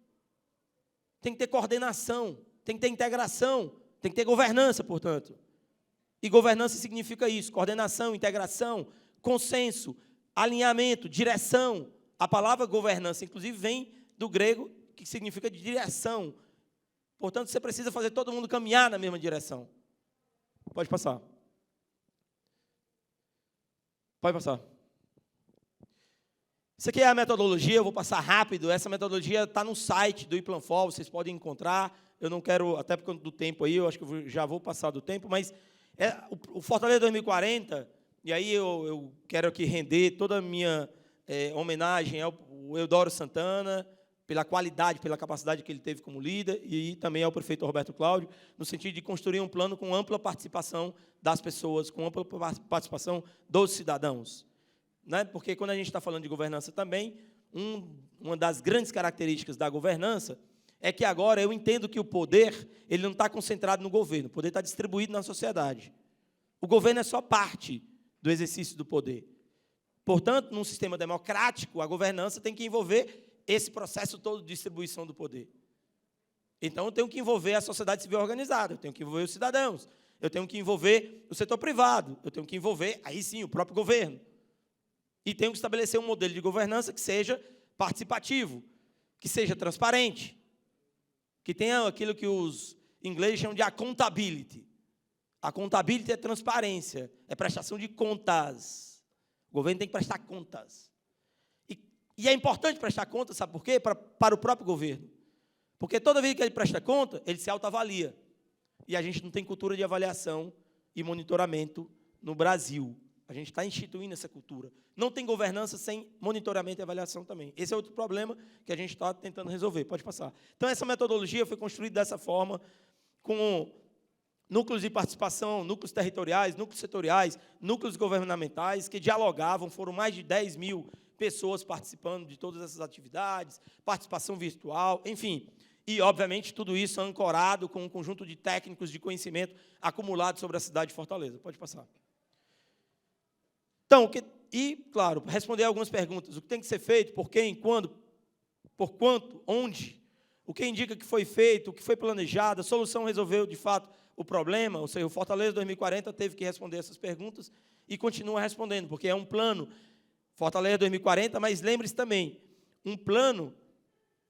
E: Tem que ter coordenação, tem que ter integração, tem que ter governança, portanto. E governança significa isso, coordenação, integração, consenso, alinhamento, direção. A palavra governança, inclusive, vem do grego, que significa direção. Portanto, você precisa fazer todo mundo caminhar na mesma direção. Pode passar. Pode passar. Isso aqui é a metodologia, eu vou passar rápido. Essa metodologia está no site do IPLANFOL, vocês podem encontrar. Eu não quero, até por conta do tempo aí, eu acho que eu já vou passar do tempo, mas o Fortaleza 2040, e aí eu quero aqui render toda a minha homenagem ao Eudoro Santana, pela qualidade, pela capacidade que ele teve como líder, e também ao prefeito Roberto Cláudio, no sentido de construir um plano com ampla participação das pessoas, com ampla participação dos cidadãos. Né? Porque quando a gente está falando de governança também, uma das grandes características da governança é que agora eu entendo que o poder ele não está concentrado no governo, o poder está distribuído na sociedade. O governo é só parte do exercício do poder. Portanto, num sistema democrático, a governança tem que envolver esse processo todo de distribuição do poder. Então, eu tenho que envolver a sociedade civil organizada, eu tenho que envolver os cidadãos, eu tenho que envolver o setor privado, eu tenho que envolver, aí sim, o próprio governo. E tenho que estabelecer um modelo de governança que seja participativo, que seja transparente, que tenha aquilo que os ingleses chamam de accountability. Accountability é transparência, é prestação de contas. O governo tem que prestar contas. E é importante prestar conta, sabe por quê? Para o próprio governo. Porque toda vez que ele presta conta, ele se autoavalia. E a gente não tem cultura de avaliação e monitoramento no Brasil. A gente está instituindo essa cultura. Não tem governança sem monitoramento e avaliação também. Esse é outro problema que a gente está tentando resolver. Pode passar. Então, essa metodologia foi construída dessa forma, com núcleos de participação, núcleos territoriais, núcleos setoriais, núcleos governamentais, que dialogavam, foram mais de 10 mil pessoas participando de todas essas atividades, participação virtual, enfim. E, obviamente, tudo isso ancorado com um conjunto de técnicos de conhecimento acumulados sobre a cidade de Fortaleza. Pode passar. Então, claro, responder algumas perguntas. O que tem que ser feito, por quem, quando, por quanto, onde, o que indica que foi feito, o que foi planejado, a solução resolveu, de fato, o problema, ou seja, o Fortaleza 2040 teve que responder essas perguntas e continua respondendo, porque é um plano, Fortaleza 2040, mas lembre-se também, um plano,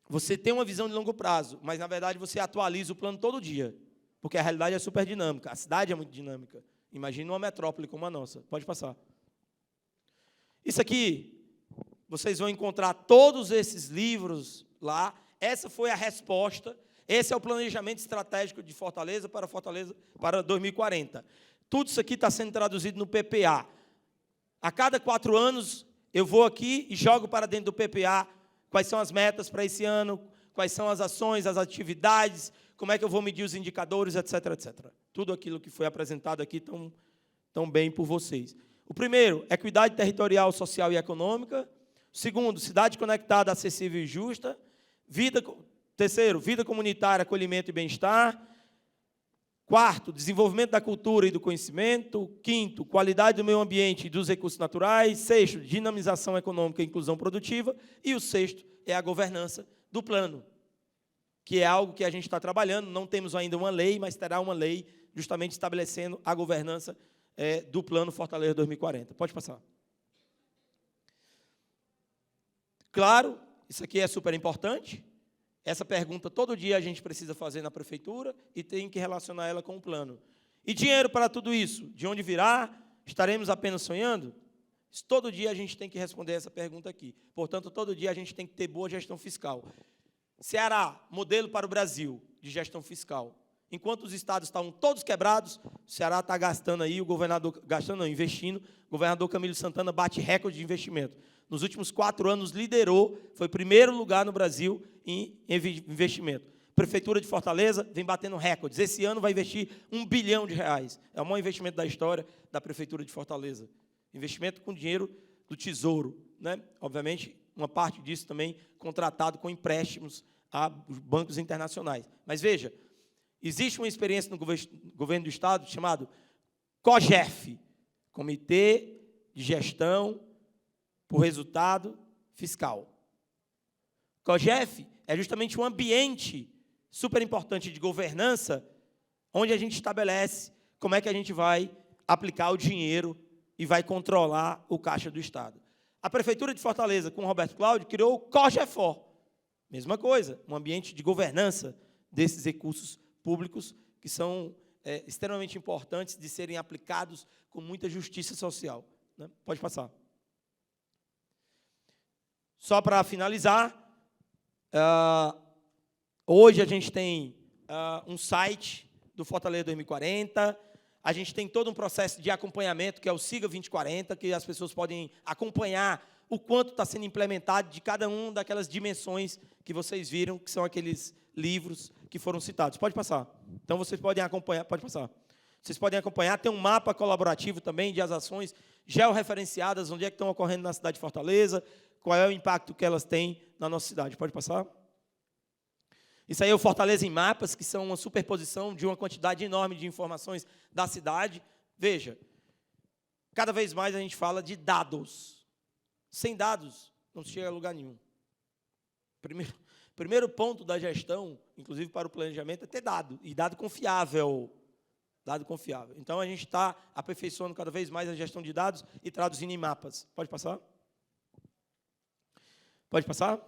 E: você tem uma visão de longo prazo, mas, na verdade, você atualiza o plano todo dia, porque a realidade é super dinâmica, a cidade é muito dinâmica. Imagine uma metrópole como a nossa. Pode passar. Isso aqui, vocês vão encontrar todos esses livros lá. Essa foi a resposta. Esse é o planejamento estratégico de Fortaleza para 2040. Tudo isso aqui está sendo traduzido no PPA. A cada 4 anos, eu vou aqui e jogo para dentro do PPA quais são as metas para esse ano, quais são as ações, as atividades, como é que eu vou medir os indicadores, etc., etc. Tudo aquilo que foi apresentado aqui tão bem por vocês. O primeiro, equidade territorial, social e econômica. O segundo, cidade conectada, acessível e justa. Terceiro, vida comunitária, acolhimento e bem-estar. Quarto, desenvolvimento da cultura e do conhecimento. Quinto, qualidade do meio ambiente e dos recursos naturais. Sexto, dinamização econômica e inclusão produtiva. E o sexto é a governança do plano, que é algo que a gente está trabalhando. Não temos ainda uma lei, mas terá uma lei justamente estabelecendo a governança do Plano Fortaleza 2040. Pode passar. Claro, isso aqui é super importante. Essa pergunta, todo dia, a gente precisa fazer na prefeitura e tem que relacionar ela com o plano. E dinheiro para tudo isso? De onde virá? Estaremos apenas sonhando? Todo dia a gente tem que responder essa pergunta aqui. Portanto, todo dia a gente tem que ter boa gestão fiscal. Ceará, modelo para o Brasil de gestão fiscal. Enquanto os estados estavam todos quebrados, o Ceará está gastando aí, o governador, gastando não, investindo, o governador Camilo Santana bate recorde de investimento. Nos últimos 4 anos, liderou, foi primeiro lugar no Brasil em investimento. Prefeitura de Fortaleza vem batendo recordes. Esse ano vai investir R$1 bilhão. É o maior investimento da história da Prefeitura de Fortaleza. Investimento com dinheiro do Tesouro, né? Obviamente, uma parte disso também contratado com empréstimos a bancos internacionais. Mas, veja, existe uma experiência no governo do Estado chamado COGEF, Comitê de Gestão por Resultado Fiscal. COGEF é justamente um ambiente super importante de governança, onde a gente estabelece como é que a gente vai aplicar o dinheiro e vai controlar o caixa do Estado. A Prefeitura de Fortaleza, com o Roberto Cláudio, criou o COGEFOR. Mesma coisa, um ambiente de governança desses recursos públicos que são extremamente importantes de serem aplicados com muita justiça social, né? Pode passar. Só para finalizar, hoje a gente tem um site do Fortaleza 2040, a gente tem todo um processo de acompanhamento, que é o Siga 2040, que as pessoas podem acompanhar o quanto está sendo implementado de cada uma daquelas dimensões que vocês viram, que são aqueles livros que foram citados. Pode passar. Então, vocês podem acompanhar, pode passar. Vocês podem acompanhar, tem um mapa colaborativo também de as ações georreferenciadas, onde é que estão ocorrendo na cidade de Fortaleza, qual é o impacto que elas têm na nossa cidade. Pode passar? Isso aí é o Fortaleza em Mapas, que são uma superposição de uma quantidade enorme de informações da cidade. Veja, cada vez mais a gente fala de dados. Sem dados, não se chega a lugar nenhum. Primeiro ponto da gestão, inclusive para o planejamento, é ter dado, e dado confiável. Dado confiável. Então, a gente está aperfeiçoando cada vez mais a gestão de dados e traduzindo em mapas. Pode passar? Pode passar?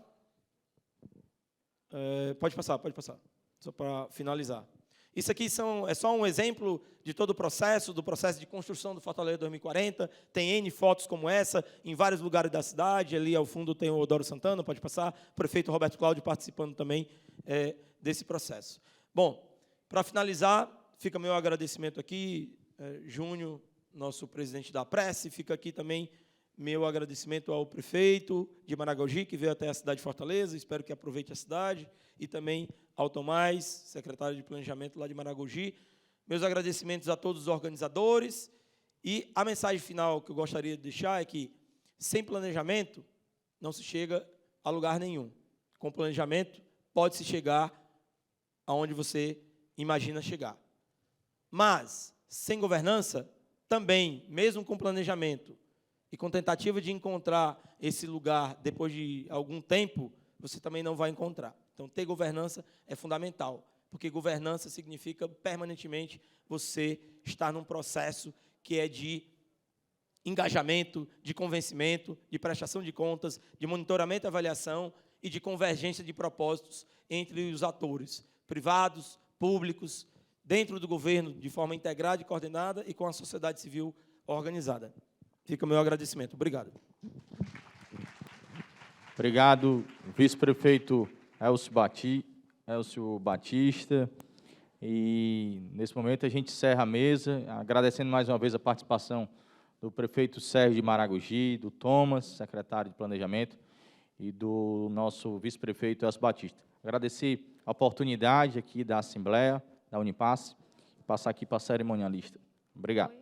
E: Pode passar. Só para finalizar. Isso aqui é só um exemplo de todo o processo, do processo de construção do Fortaleza 2040. Tem N fotos como essa, em vários lugares da cidade. Ali ao fundo tem o Odoro Santana, pode passar. O prefeito Roberto Cláudio participando também desse processo. Bom, para finalizar, fica meu agradecimento aqui, Júnior, nosso presidente da Prece, fica aqui também meu agradecimento ao prefeito de Maragogi, que veio até a cidade de Fortaleza, espero que aproveite a cidade, e também ao Tomás, secretário de Planejamento lá de Maragogi. Meus agradecimentos a todos os organizadores, e a mensagem final que eu gostaria de deixar é que, sem planejamento, não se chega a lugar nenhum. Com planejamento, pode-se chegar aonde você imagina chegar. Mas, sem governança, também, mesmo com planejamento, e com tentativa de encontrar esse lugar depois de algum tempo, você também não vai encontrar. Então, ter governança é fundamental, porque governança significa, permanentemente, você estar num processo que é de engajamento, de convencimento, de prestação de contas, de monitoramento e avaliação e de convergência de propósitos entre os atores, privados, públicos, dentro do governo, de forma integrada e coordenada, e com a sociedade civil organizada. Fica o meu agradecimento. Obrigado.
B: Obrigado, vice-prefeito Elcio Batista. E, nesse momento, a gente encerra a mesa, agradecendo mais uma vez a participação do prefeito Sérgio de Maragogi, do Thomas, secretário de Planejamento, e do nosso vice-prefeito Elcio Batista. Agradecer a oportunidade aqui da Assembleia, da Unipasse, passar aqui para a cerimonialista. Obrigado.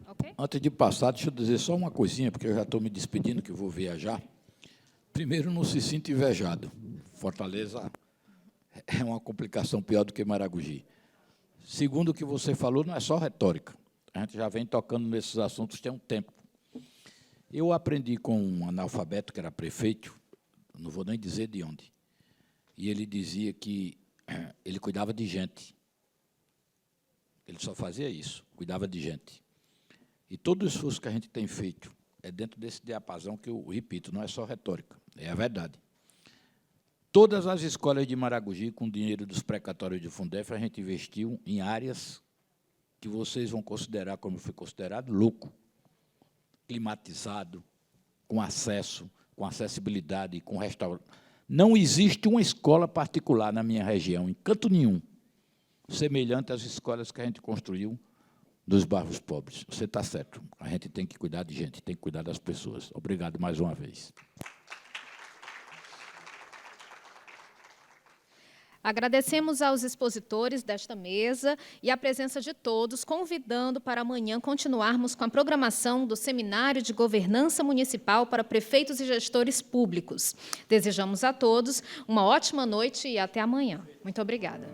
A: Okay.
C: Antes de passar, deixa eu dizer só uma coisinha, porque eu já estou me despedindo, que eu vou viajar. Primeiro, não se sinta invejado. Fortaleza é uma complicação pior do que Maragogi. Segundo o que você falou, não é só retórica. A gente já vem tocando nesses assuntos tem um tempo. Eu aprendi com um analfabeto que era prefeito, não vou nem dizer de onde, e ele dizia que ele cuidava de gente. Ele só fazia isso, cuidava de gente. E todo o esforço que a gente tem feito é dentro desse diapasão que eu repito, não é só retórica, é a verdade. Todas as escolas de Maragogi, com dinheiro dos precatórios de Fundef, a gente investiu em áreas que vocês vão considerar, como foi considerado, louco, climatizado, com acesso, com acessibilidade, com restaurante. Não existe uma escola particular na minha região, em canto nenhum, semelhante às escolas que a gente construiu dos bairros pobres. Você está certo. A gente tem que cuidar de gente, tem que cuidar das pessoas. Obrigado mais uma vez.
A: Agradecemos aos expositores desta mesa e a presença de todos, convidando para amanhã continuarmos com a programação do Seminário de Governança Municipal para Prefeitos e Gestores Públicos. Desejamos a todos uma ótima noite e até amanhã. Muito obrigada.